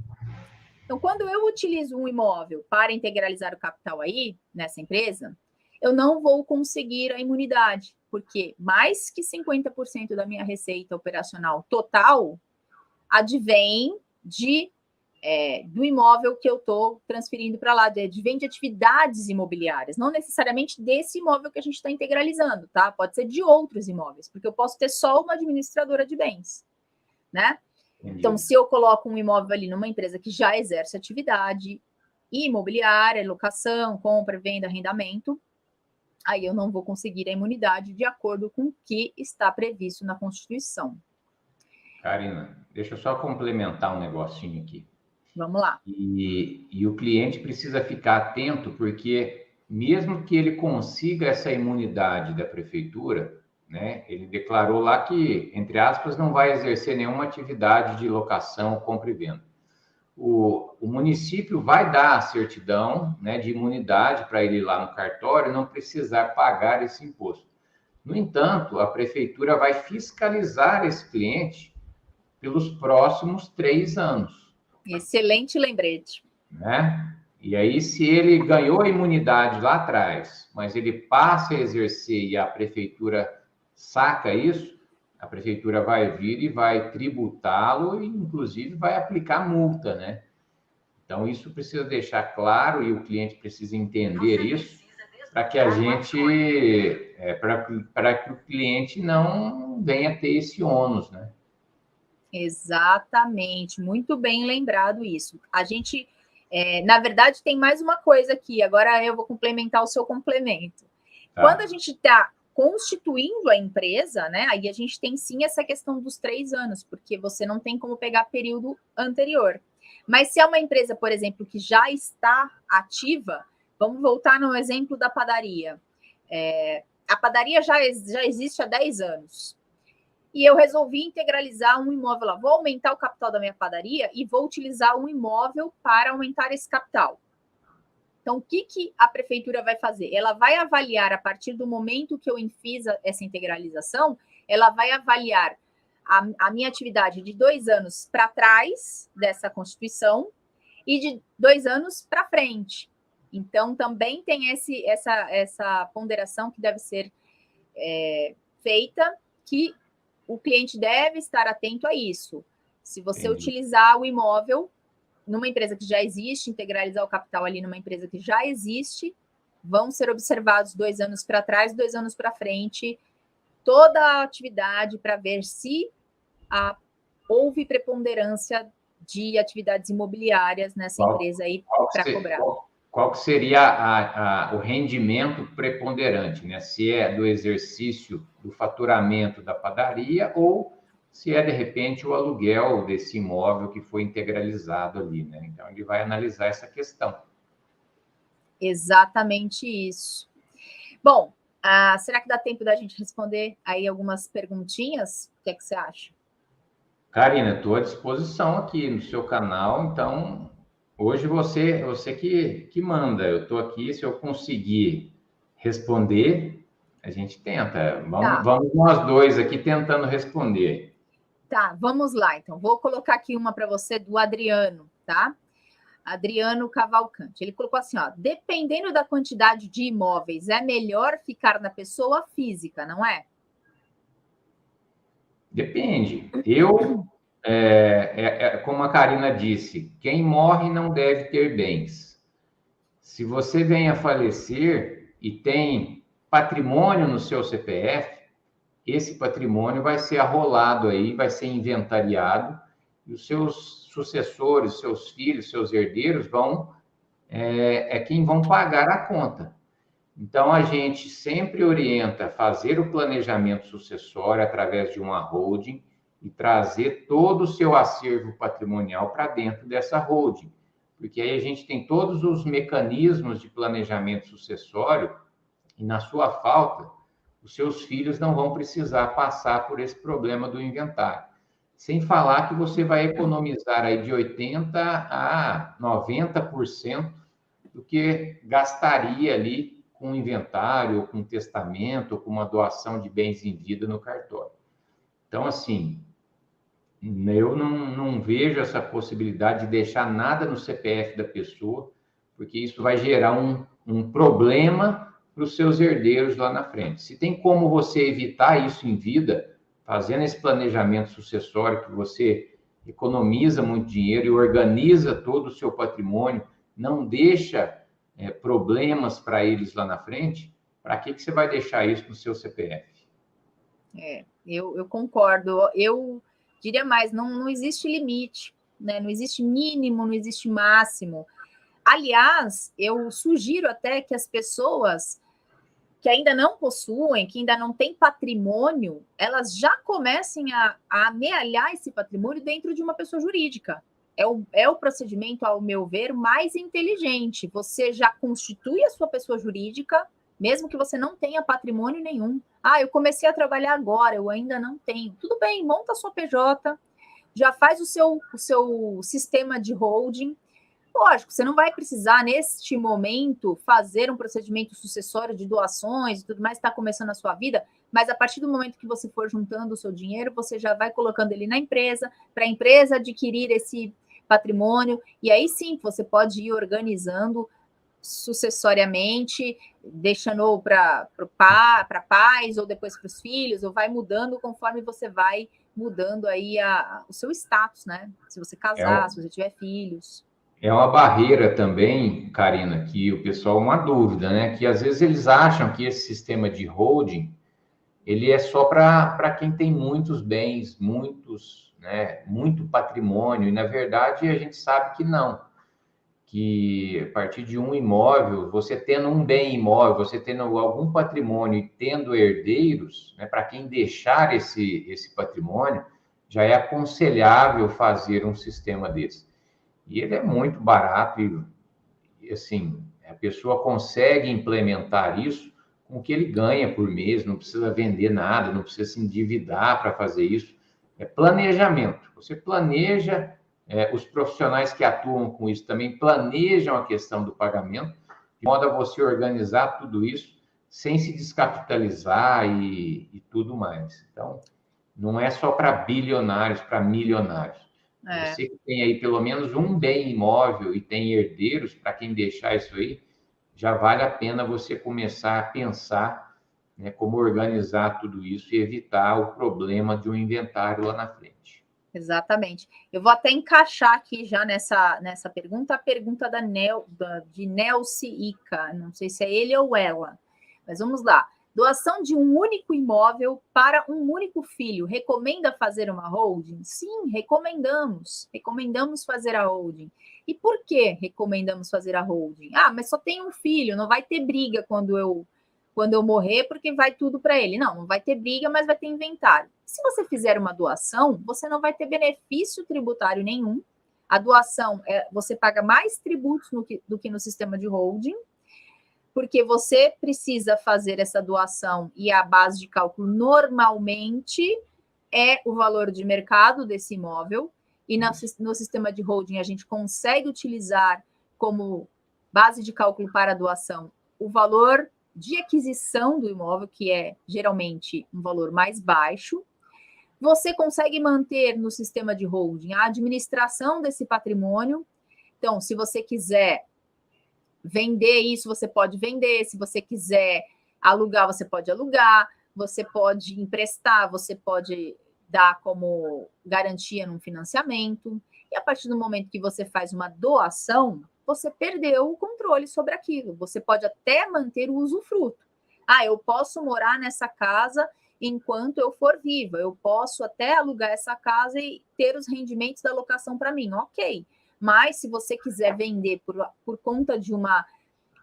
Então, quando eu utilizo um imóvel para integralizar o capital aí, nessa empresa, eu não vou conseguir a imunidade, porque mais que 50% da minha receita operacional total advém do imóvel que eu estou transferindo para lá, advém de atividades imobiliárias, não necessariamente desse imóvel que a gente está integralizando, tá? Pode ser de outros imóveis, porque eu posso ter só uma administradora de bens, né? Entendi. Então, se eu coloco um imóvel ali numa empresa que já exerce atividade imobiliária, locação, compra, venda, arrendamento, aí eu não vou conseguir a imunidade de acordo com o que está previsto na Constituição. Karina, deixa eu só complementar um negocinho aqui. Vamos lá. E o cliente precisa ficar atento, porque mesmo que ele consiga essa imunidade da prefeitura, né, ele declarou lá que, entre aspas, não vai exercer nenhuma atividade de locação, compra e venda. O município vai dar a certidão, né, de imunidade para ele ir lá no cartório e não precisar pagar esse imposto. No entanto, a prefeitura vai fiscalizar esse cliente pelos próximos 3 anos. Excelente lembrete. Né? E aí, se ele ganhou a imunidade lá atrás, mas ele passa a exercer e a prefeitura saca isso, a prefeitura vai vir e vai tributá-lo e, inclusive, vai aplicar multa, né? Então, isso precisa deixar claro e o cliente precisa entender isso para que a gente, para que o cliente não venha ter esse ônus, né? Exatamente, muito bem lembrado isso. A gente, na verdade, tem mais uma coisa aqui, agora eu vou complementar o seu complemento. Tá. Quando a gente está constituindo a empresa, né, aí a gente tem sim essa questão dos 3 anos, porque você não tem como pegar período anterior. Mas se é uma empresa, por exemplo, que já está ativa, vamos voltar no exemplo da padaria. A padaria já existe há 10 anos. E eu resolvi integralizar um imóvel lá. Vou aumentar o capital da minha padaria e vou utilizar um imóvel para aumentar esse capital. Então, o que a prefeitura vai fazer? Ela vai avaliar, a partir do momento que eu fiz essa integralização, ela vai avaliar a minha atividade de 2 anos para trás dessa Constituição e de 2 anos para frente. Então, também tem essa ponderação que deve ser feita, que o cliente deve estar atento a isso. Se você utilizar o imóvel numa empresa que já existe, integralizar o capital ali numa empresa que já existe, vão ser observados 2 anos para trás, 2 anos para frente, toda a atividade para ver se houve preponderância de atividades imobiliárias nessa empresa aí para cobrar. Qual que seria o rendimento preponderante, né? Se é do exercício do faturamento da padaria ou se é, de repente, o aluguel desse imóvel que foi integralizado ali, né? Então, ele vai analisar essa questão. Exatamente isso. Bom, será que dá tempo da gente responder aí algumas perguntinhas? O que é que você acha? Karina, estou à disposição aqui no seu canal, então hoje você que manda. Eu estou aqui, se eu conseguir responder, a gente tenta. Vamos nós dois aqui tentando responder. Tá, vamos lá, então. Vou colocar aqui uma para você do Adriano, tá? Adriano Cavalcante. Ele colocou assim, ó, dependendo da quantidade de imóveis, é melhor ficar na pessoa física, não é? Depende. Como a Karina disse, quem morre não deve ter bens. Se você vem a falecer e tem patrimônio no seu CPF, esse patrimônio vai ser arrolado aí, vai ser inventariado, e os seus sucessores, seus filhos, seus herdeiros quem vão pagar a conta. Então, a gente sempre orienta a fazer o planejamento sucessório através de uma holding e trazer todo o seu acervo patrimonial para dentro dessa holding, porque aí a gente tem todos os mecanismos de planejamento sucessório e, na sua falta, os seus filhos não vão precisar passar por esse problema do inventário. Sem falar que você vai economizar aí de 80% a 90% do que gastaria ali com inventário, ou com testamento, ou com uma doação de bens em vida no cartório. Então, assim, eu não vejo essa possibilidade de deixar nada no CPF da pessoa, porque isso vai gerar um problema para os seus herdeiros lá na frente. Se tem como você evitar isso em vida, fazendo esse planejamento sucessório, que você economiza muito dinheiro e organiza todo o seu patrimônio, não deixa problemas para eles lá na frente, para que você vai deixar isso no seu CPF? Eu concordo. Eu diria mais, não existe limite, né? Não existe mínimo, não existe máximo. Aliás, eu sugiro até que as pessoas que ainda não possuem, que ainda não têm patrimônio, elas já comecem a amealhar esse patrimônio dentro de uma pessoa jurídica. É o procedimento, ao meu ver, mais inteligente. Você já constitui a sua pessoa jurídica, mesmo que você não tenha patrimônio nenhum. Eu comecei a trabalhar agora, eu ainda não tenho. Tudo bem, monta a sua PJ, já faz o seu sistema de holding. Lógico, você não vai precisar, neste momento, fazer um procedimento sucessório de doações e tudo mais, está começando a sua vida, mas a partir do momento que você for juntando o seu dinheiro, você já vai colocando ele na empresa, para a empresa adquirir esse patrimônio, e aí sim, você pode ir organizando sucessoriamente, deixando para pais, ou depois para os filhos, ou vai mudando conforme você vai mudando aí o seu status, né? Se você casar, se você tiver filhos. É uma barreira também, Karina, que o pessoal, uma dúvida, né? Que às vezes eles acham que esse sistema de holding, ele é só para quem tem muitos bens, muito patrimônio, e na verdade a gente sabe que não. Que a partir de um imóvel, você tendo um bem imóvel, você tendo algum patrimônio e tendo herdeiros, né, para quem deixar esse patrimônio, já é aconselhável fazer um sistema desse. E ele é muito barato e assim, a pessoa consegue implementar isso com o que ele ganha por mês, não precisa vender nada, não precisa se endividar para fazer isso. É planejamento. Você planeja, os profissionais que atuam com isso também planejam a questão do pagamento, de modo a você organizar tudo isso sem se descapitalizar e tudo mais. Então, não é só para bilionários, para milionários. Você que tem aí pelo menos um bem imóvel e tem herdeiros, para quem deixar isso aí, já vale a pena você começar a pensar, né, como organizar tudo isso e evitar o problema de um inventário lá na frente. Exatamente. Eu vou até encaixar aqui já nessa pergunta, a pergunta de Nelce Ica. Não sei se é ele ou ela, mas vamos lá. Doação de um único imóvel para um único filho. Recomenda fazer uma holding? Sim, recomendamos. Recomendamos fazer a holding. E por que recomendamos fazer a holding? Ah, mas só tem um filho, não vai ter briga quando eu morrer, porque vai tudo para ele. Não vai ter briga, mas vai ter inventário. Se você fizer uma doação, você não vai ter benefício tributário nenhum. A doação, você paga mais tributos do que no sistema de holding, porque você precisa fazer essa doação e a base de cálculo normalmente é o valor de mercado desse imóvel, e no sistema de holding a gente consegue utilizar como base de cálculo para a doação o valor de aquisição do imóvel, que é geralmente um valor mais baixo. Você consegue manter no sistema de holding a administração desse patrimônio. Então, se você quiser vender isso, você pode vender. Se você quiser alugar, você pode alugar. Você pode emprestar, você pode dar como garantia num financiamento. E a partir do momento que você faz uma doação, você perdeu o controle sobre aquilo. Você pode até manter o usufruto. Ah, eu posso morar nessa casa enquanto eu for viva. Eu posso até alugar essa casa e ter os rendimentos da locação para mim. Ok. Mas se você quiser vender por conta de uma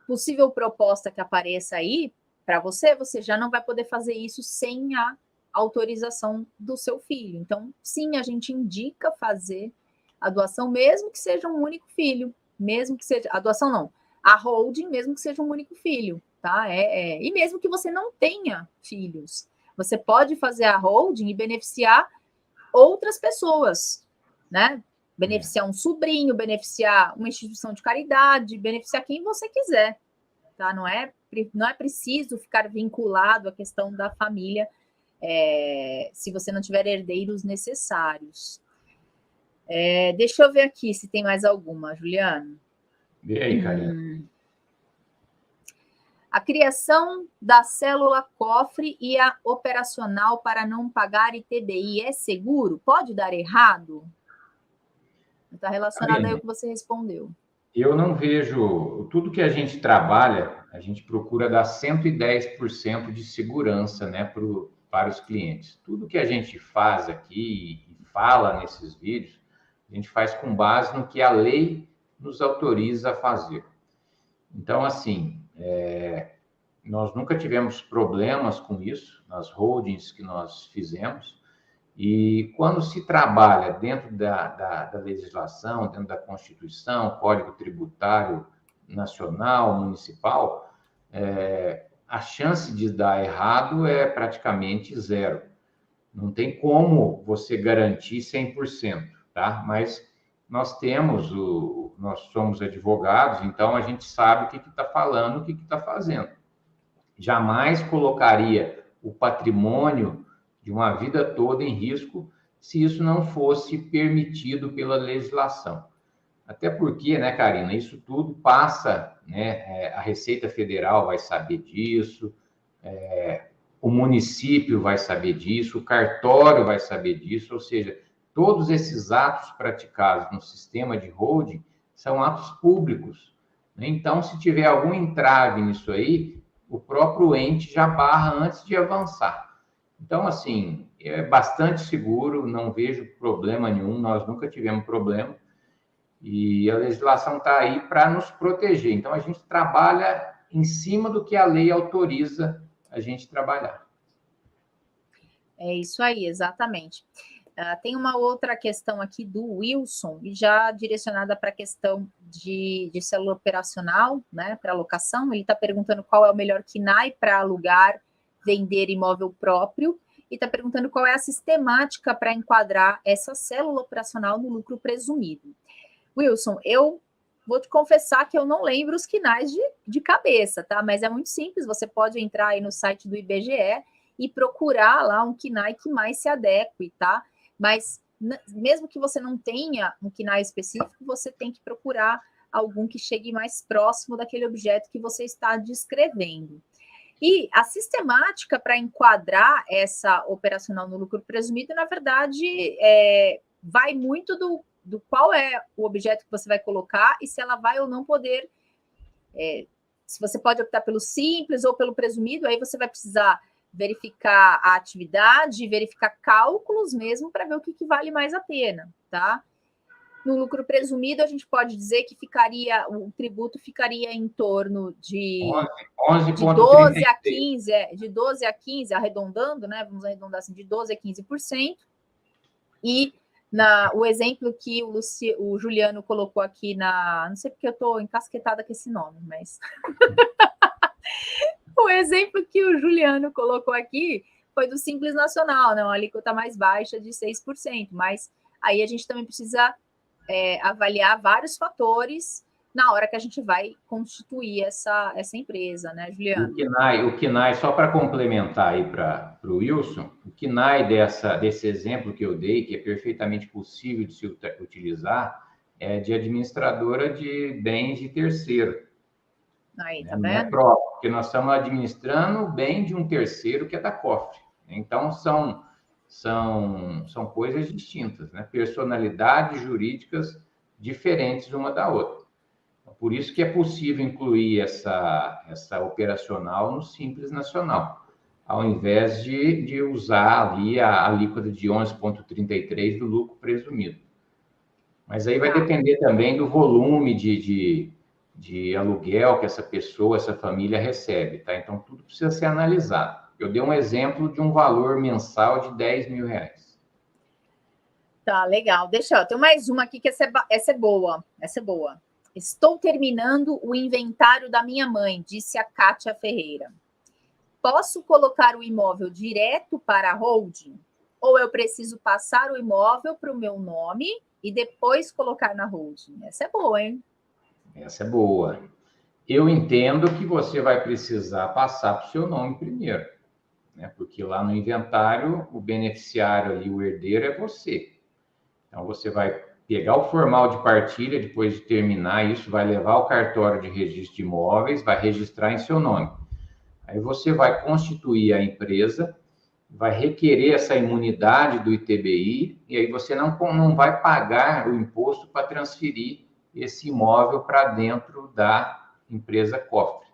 possível proposta que apareça aí para você, você já não vai poder fazer isso sem a autorização do seu filho. Então, sim, a gente indica fazer a doação, mesmo que seja um único filho, mesmo que seja a doação não, a holding, mesmo que seja um único filho, tá? E mesmo que você não tenha filhos, você pode fazer a holding e beneficiar outras pessoas, né? Beneficiar um sobrinho, beneficiar uma instituição de caridade, beneficiar quem você quiser, tá? Não é preciso ficar vinculado à questão da família, se você não tiver herdeiros necessários. Deixa eu ver aqui se tem mais alguma, Juliano. Vê aí, Karina. A criação da célula cofre e a operacional para não pagar ITBI é seguro? Pode dar errado? Está relacionado aí ao que você respondeu. Eu não vejo... Tudo que a gente trabalha, a gente procura dar 110% de segurança, né, para os clientes. Tudo que a gente faz aqui e fala nesses vídeos, a gente faz com base no que a lei nos autoriza a fazer. Então, assim, nós nunca tivemos problemas com isso, nas holdings que nós fizemos. E quando se trabalha dentro da legislação, dentro da Constituição, Código Tributário Nacional, Municipal, a chance de dar errado é praticamente zero. Não tem como você garantir 100%, tá? Mas nós somos advogados, então a gente sabe o que está falando, o que está fazendo. Jamais colocaria o patrimônio de uma vida toda em risco se isso não fosse permitido pela legislação. Até porque, né, Karina, isso tudo passa, né, a Receita Federal vai saber disso, o município vai saber disso, o cartório vai saber disso, ou seja, todos esses atos praticados no sistema de holding são atos públicos. Então, se tiver algum entrave nisso aí, o próprio ente já barra antes de avançar. Então, assim, é bastante seguro, não vejo problema nenhum, nós nunca tivemos problema, e a legislação está aí para nos proteger. Então, a gente trabalha em cima do que a lei autoriza a gente trabalhar. É isso aí, exatamente. Tem uma outra questão aqui do Wilson, já direcionada para a questão de célula operacional, né, para alocação. Ele está perguntando qual é o melhor KNAI para alugar, vender imóvel próprio, e está perguntando qual é a sistemática para enquadrar essa célula operacional no lucro presumido. Wilson, eu vou te confessar que eu não lembro os KNAIs de cabeça, tá? Mas é muito simples, você pode entrar aí no site do IBGE e procurar lá um KNAI que mais se adeque, tá? Mas mesmo que você não tenha um KNAI específico, você tem que procurar algum que chegue mais próximo daquele objeto que você está descrevendo. E a sistemática para enquadrar essa operacional no lucro presumido, na verdade, vai muito do qual é o objeto que você vai colocar e se ela vai ou não poder. Se você pode optar pelo simples ou pelo presumido, aí você vai precisar verificar a atividade, verificar cálculos mesmo para ver o que vale mais a pena, tá? No lucro presumido, a gente pode dizer que o tributo ficaria em torno de 12 a 15, de 12 a 15, arredondando, né? Vamos arredondar assim, de 12 a 15%. E o exemplo que o Juliano colocou aqui não sei porque eu estou encasquetada com esse nome, mas o exemplo que o Juliano colocou aqui foi do Simples Nacional, né? Uma alíquota mais baixa de 6%, mas aí a gente também precisa avaliar vários fatores na hora que a gente vai constituir essa empresa, né, Juliano? O KNAI, só para complementar aí para o Wilson, o KNAI desse exemplo que eu dei, que é perfeitamente possível de se utilizar, é de administradora de bens de terceiro. Aí, tá Não vendo? é próprio, porque nós estamos administrando o bem de um terceiro que é da cofre. Então, são coisas distintas, né? Personalidades jurídicas diferentes uma da outra. Por isso que é possível incluir essa operacional no Simples Nacional, ao invés de usar ali a alíquota de 11,33 do lucro presumido. Mas aí vai depender também do volume de aluguel que essa pessoa, essa família recebe, tá? Então, tudo precisa ser analisado. Eu dei um exemplo de um valor mensal de R$10 mil. Tá, legal. Tem mais uma aqui que essa é boa. Essa é boa. Estou terminando o inventário da minha mãe, disse a Kátia Ferreira. Posso colocar o imóvel direto para a holding? Ou eu preciso passar o imóvel para o meu nome e depois colocar na holding? Essa é boa, hein? Essa é boa. Eu entendo que você vai precisar passar para o seu nome primeiro, né? Porque lá no inventário, o beneficiário ali, o herdeiro é você. Então, você vai pegar o formal de partilha, depois de terminar isso, vai levar ao cartório de registro de imóveis, vai registrar em seu nome. Aí você vai constituir a empresa, vai requerer essa imunidade do ITBI, e aí você não vai pagar o imposto para transferir esse imóvel para dentro da empresa cofre.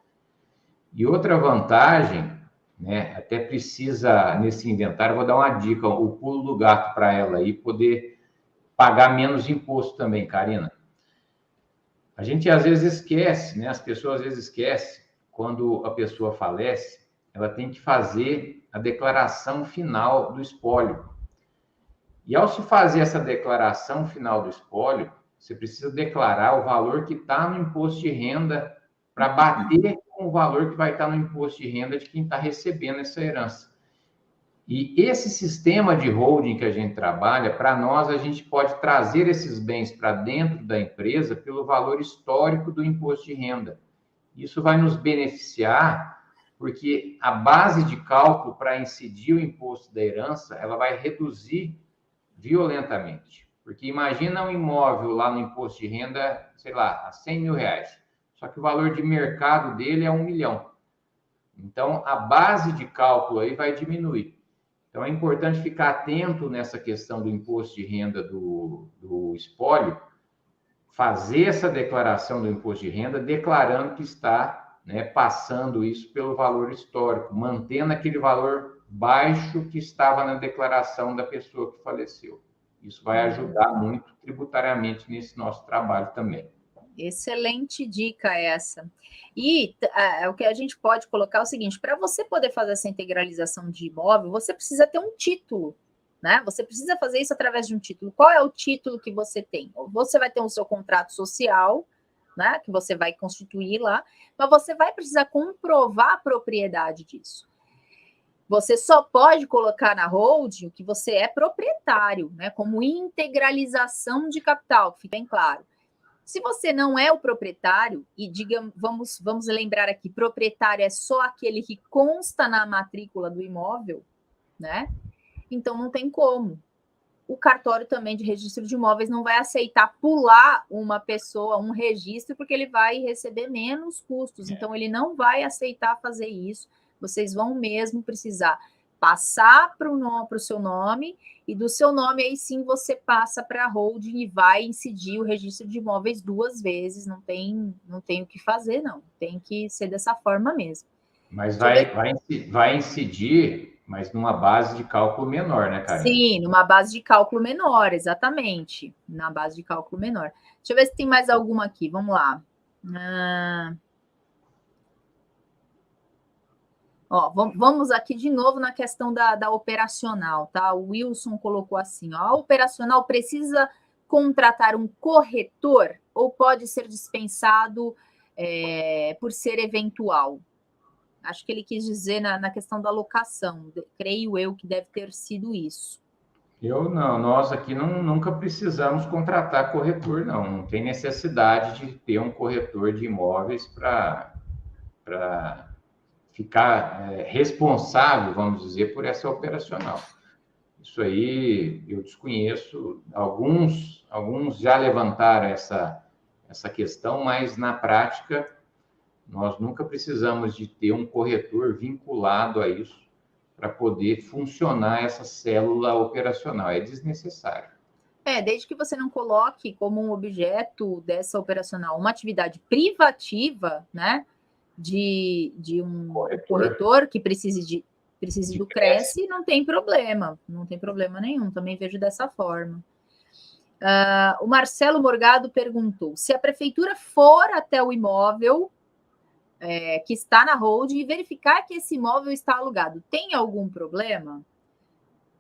E outra vantagem, né, até precisa, nesse inventário, vou dar uma dica, o pulo do gato para ela aí, poder pagar menos imposto também, Karina. A gente às vezes esquece, né? As pessoas às vezes esquecem, quando a pessoa falece, ela tem que fazer a declaração final do espólio. E ao se fazer essa declaração final do espólio, você precisa declarar o valor que está no imposto de renda para bater com o valor que vai estar no imposto de renda de quem está recebendo essa herança. E esse sistema de holding que a gente trabalha, para nós, a gente pode trazer esses bens para dentro da empresa pelo valor histórico do imposto de renda. Isso vai nos beneficiar, porque a base de cálculo para incidir o imposto da herança, ela vai reduzir violentamente. Porque imagina um imóvel lá no imposto de renda, sei lá, a R$100 mil. Só que o valor de mercado dele é R$1 milhão. Então, a base de cálculo aí vai diminuir. Então, é importante ficar atento nessa questão do imposto de renda do espólio, fazer essa declaração do imposto de renda, declarando que está, né, passando isso pelo valor histórico, mantendo aquele valor baixo que estava na declaração da pessoa que faleceu. Isso vai ajudar muito tributariamente nesse nosso trabalho também. Excelente dica essa. E o que a gente pode colocar é o seguinte: para você poder fazer essa integralização de imóvel, você precisa ter um título, né? Você precisa fazer isso através de um título. Qual é o título que você tem? Você vai ter o seu contrato social, né? Que você vai constituir lá, mas você vai precisar comprovar a propriedade disso. Você só pode colocar na holding o que você é proprietário, né? Como integralização de capital, que fica bem claro. Se você não é o proprietário, e digamos, vamos lembrar aqui, proprietário é só aquele que consta na matrícula do imóvel, né? Então não tem como. o cartório também de registro de imóveis não vai aceitar pular uma pessoa, um registro, porque ele vai receber menos custos. Então, ele não vai aceitar fazer isso. Vocês vão mesmo precisar passar para o seu nome, e do seu nome, aí sim, você passa para a holding e vai incidir o registro de imóveis 2 vezes. Não tem o que fazer, não. Tem que ser dessa forma mesmo. Mas vai incidir, mas numa base de cálculo menor, né, Karina? Sim, numa base de cálculo menor, exatamente. Na base de cálculo menor. Deixa eu ver se tem mais alguma aqui. Vamos lá. Ó, vamos aqui de novo na questão da operacional, tá? O Wilson colocou assim, ó, a operacional precisa contratar um corretor ou pode ser dispensado por ser eventual? Acho que ele quis dizer na questão da locação. Creio eu que deve ter sido isso. Nós aqui nunca precisamos contratar corretor, não. Não tem necessidade de ter um corretor de imóveis para ficar responsável, vamos dizer, por essa operacional. Isso aí eu desconheço. Alguns já levantaram essa questão, mas na prática nós nunca precisamos de ter um corretor vinculado a isso para poder funcionar essa célula operacional. É desnecessário. Desde que você não coloque como um objeto dessa operacional uma atividade privativa, né, de um corretor que precise do Cresce, não tem problema nenhum, também vejo dessa forma. O Marcelo Morgado perguntou, se a prefeitura for até o imóvel que está na holding e verificar que esse imóvel está alugado, tem algum problema?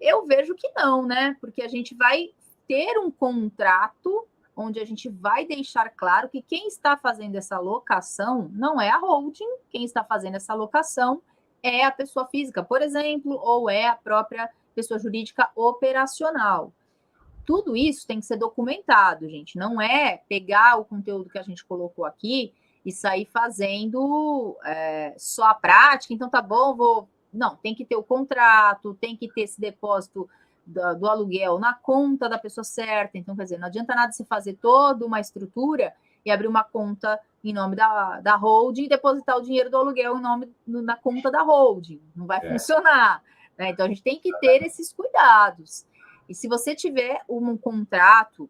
Eu vejo que não, né? Porque a gente vai ter um contrato onde a gente vai deixar claro que quem está fazendo essa locação não é a holding, quem está fazendo essa locação é a pessoa física, por exemplo, ou é a própria pessoa jurídica operacional. Tudo isso tem que ser documentado, gente. Não é pegar o conteúdo que a gente colocou aqui e sair fazendo só a prática. Então, tá bom, Não, tem que ter o contrato, tem que ter esse depósito do aluguel na conta da pessoa certa. Então, quer dizer, não adianta nada você fazer toda uma estrutura e abrir uma conta em nome da holding e depositar o dinheiro do aluguel na conta da holding. Não vai funcionar. Né? Então, a gente tem que ter esses cuidados. E se você tiver um contrato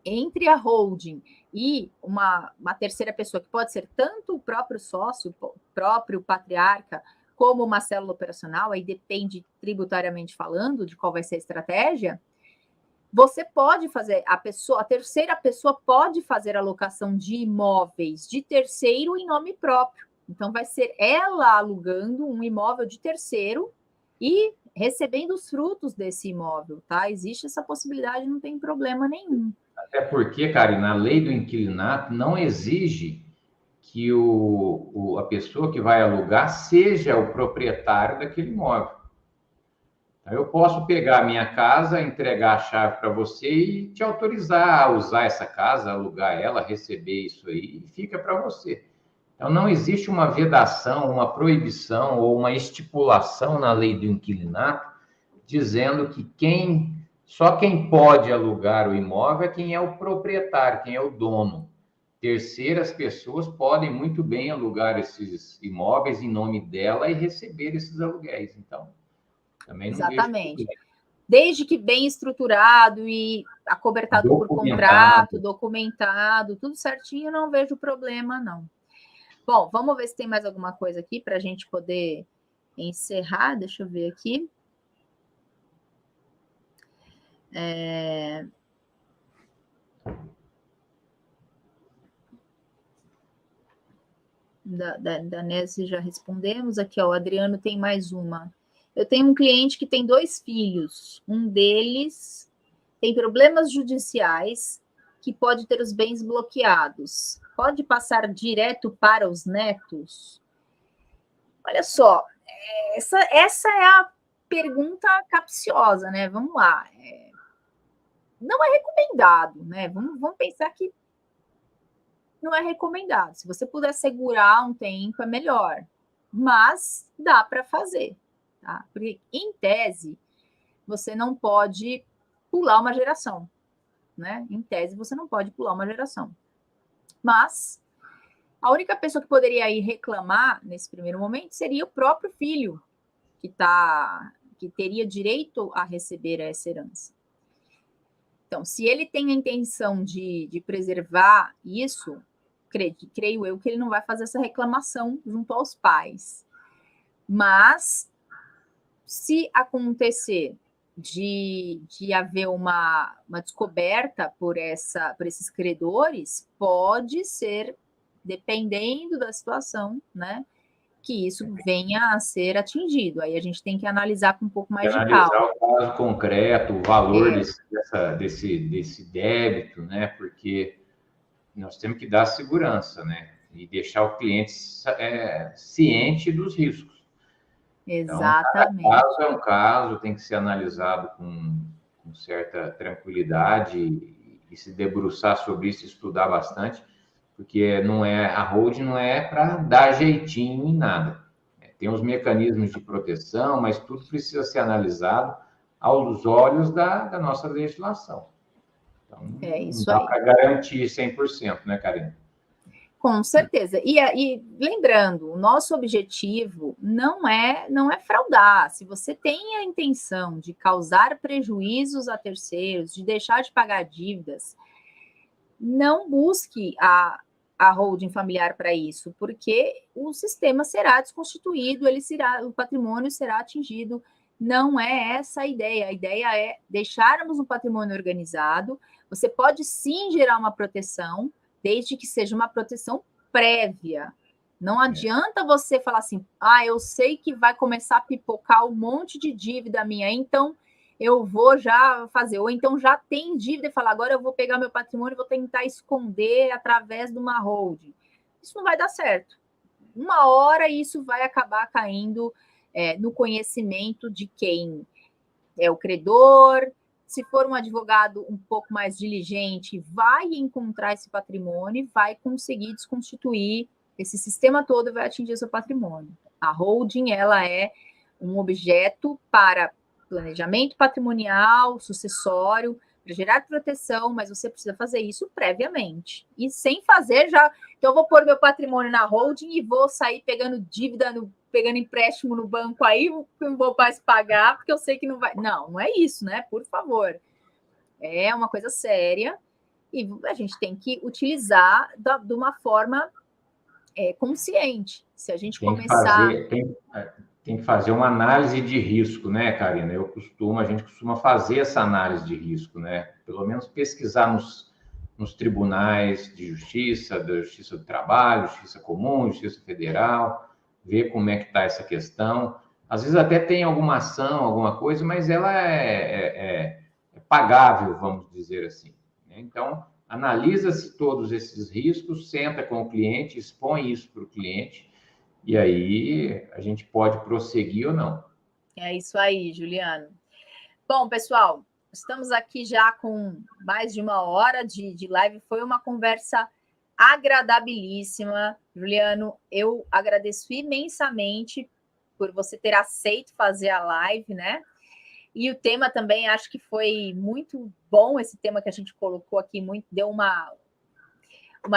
entre a holding e uma terceira pessoa, que pode ser tanto o próprio sócio, o próprio patriarca, como uma célula operacional, aí depende tributariamente falando de qual vai ser a estratégia, você pode fazer, a terceira pessoa pode fazer a locação de imóveis de terceiro em nome próprio. Então, vai ser ela alugando um imóvel de terceiro e recebendo os frutos desse imóvel, tá? Existe essa possibilidade, não tem problema nenhum. Até porque, Karina, a lei do inquilinato não exige que a pessoa que vai alugar seja o proprietário daquele imóvel. Eu posso pegar a minha casa, entregar a chave para você e te autorizar a usar essa casa, alugar ela, receber isso aí, e fica para você. Então, não existe uma vedação, uma proibição ou uma estipulação na lei do inquilinato dizendo que só quem pode alugar o imóvel é quem é o proprietário, quem é o dono. Terceiras pessoas podem muito bem alugar esses imóveis em nome dela e receber esses aluguéis. Então, também não exatamente. Desde que bem estruturado e acobertado por contrato, documentado, tudo certinho, não vejo problema, não. Bom, vamos ver se tem mais alguma coisa aqui para a gente poder encerrar. Deixa eu ver aqui. Da Nessie já respondemos. Aqui, ó, o Adriano tem mais uma. Eu tenho um cliente que tem 2 filhos. Um deles tem problemas judiciais que pode ter os bens bloqueados. Pode passar direto para os netos? Olha só, essa é a pergunta capciosa, né? Vamos lá. Não é recomendado, né? Vamos pensar que não é recomendado. Se você puder segurar um tempo, é melhor. Mas dá para fazer, tá? Porque, em tese, você não pode pular uma geração, né? Em tese, você não pode pular uma geração. Mas a única pessoa que poderia ir reclamar nesse primeiro momento seria o próprio filho, que teria direito a receber essa herança. Então, se ele tem a intenção de preservar isso, creio eu que ele não vai fazer essa reclamação junto aos pais. Mas, se acontecer de haver uma descoberta por esses credores, pode ser, dependendo da situação, né, que isso venha a ser atingido. Aí a gente tem que analisar com um pouco mais de calma. Analisar o caso concreto, o valor desse débito, né? Porque nós temos que dar segurança, né? E deixar o cliente ciente dos riscos. Exatamente. Então, cada caso é um caso, tem que ser analisado com certa tranquilidade e se debruçar sobre isso, estudar bastante, porque a holding não é para dar jeitinho em nada. Tem os mecanismos de proteção, mas tudo precisa ser analisado aos olhos da nossa legislação. Então, isso não dá aí. para garantir 100%, né, Karina? Com certeza. E lembrando, o nosso objetivo não é fraudar. Se você tem a intenção de causar prejuízos a terceiros, de deixar de pagar dívidas, não busque a holding familiar para isso, porque o sistema será desconstituído, o patrimônio será atingido. Não é essa a ideia. A ideia é deixarmos um patrimônio organizado. Você pode sim gerar uma proteção, desde que seja uma proteção prévia. Não adianta você falar assim, eu sei que vai começar a pipocar um monte de dívida minha, então eu vou já fazer. Ou então já tem dívida e falar, agora eu vou pegar meu patrimônio e vou tentar esconder através de uma holding. Isso não vai dar certo. Uma hora isso vai acabar caindo no conhecimento de quem é o credor. Se for um advogado um pouco mais diligente, vai encontrar esse patrimônio e vai conseguir desconstituir esse sistema todo e vai atingir o seu patrimônio. A holding, ela é um objeto para planejamento patrimonial, sucessório, para gerar proteção, mas você precisa fazer isso previamente. E sem fazer já... Então, eu vou pôr meu patrimônio na holding e vou sair pegando dívida, pegando empréstimo no banco aí, não vou mais pagar, porque eu sei que não vai... Não é isso, né? Por favor. É uma coisa séria e a gente tem que utilizar de uma forma consciente. Se a gente começar... Tem que fazer uma análise de risco, né, Karina? A gente costuma fazer essa análise de risco, né? Pelo menos pesquisar nos tribunais de justiça, da Justiça do Trabalho, Justiça Comum, Justiça Federal, ver como é que está essa questão. Às vezes até tem alguma ação, alguma coisa, mas ela é pagável, vamos dizer assim. Então, analisa-se todos esses riscos, senta com o cliente, expõe isso para o cliente, e aí a gente pode prosseguir ou não. É isso aí, Juliano. Bom, pessoal, estamos aqui já com mais de 1 hora de live. Foi uma conversa agradabilíssima. Juliano, eu agradeço imensamente por você ter aceito fazer a live, né? E o tema também, acho que foi muito bom, esse tema que a gente colocou aqui, deu uma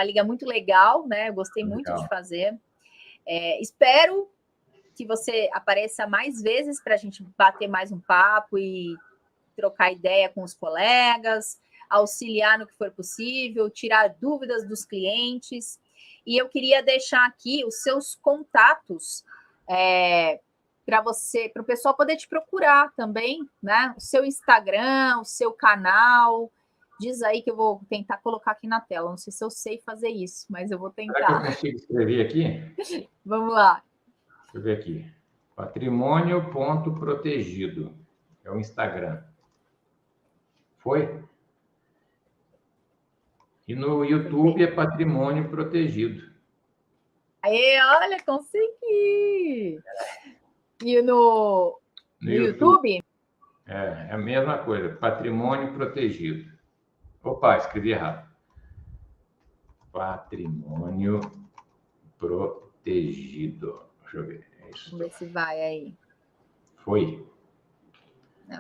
liga muito legal, né? Eu gostei muito de fazer. Espero que você apareça mais vezes para a gente bater mais um papo e trocar ideia com os colegas, auxiliar no que for possível, tirar dúvidas dos clientes. E eu queria deixar aqui os seus contatos para o pessoal poder te procurar também, né? O seu Instagram, o seu canal. Diz aí que eu vou tentar colocar aqui na tela. Não sei se eu sei fazer isso, mas eu vou tentar. Será que eu consigo escrever aqui? Vamos lá. Deixa eu ver aqui. Patrimônio.protegido. É o Instagram. Foi? E no YouTube é Patrimônio Protegido. Aí, olha, consegui! E no YouTube? É a mesma coisa, Patrimônio Protegido. Opa, escrevi errado. Patrimônio Protegido. Deixa eu ver. É isso. Vamos ver se vai aí. Foi.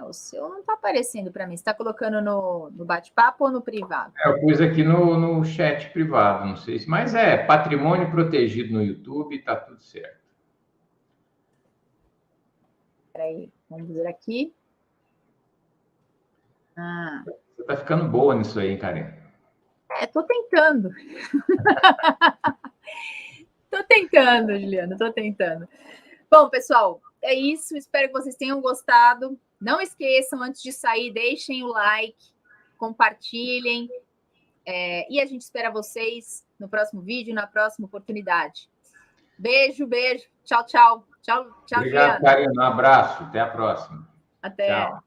O seu não está aparecendo para mim. Você está colocando no bate-papo ou no privado? Eu pus aqui no chat privado, não sei se... Mas é patrimônio protegido no YouTube, está tudo certo. Espera aí, vamos ver aqui. Você está ficando boa nisso aí, Karen. Estou tentando. Estou tentando, Juliana, estou tentando. Bom, pessoal, é isso. Espero que vocês tenham gostado. Não esqueçam, antes de sair, deixem o like, compartilhem. E a gente espera vocês no próximo vídeo, na próxima oportunidade. Beijo, beijo. Tchau, tchau. Tchau, Obrigado, Juliana. Karen. Um abraço. Até a próxima. Até. Tchau.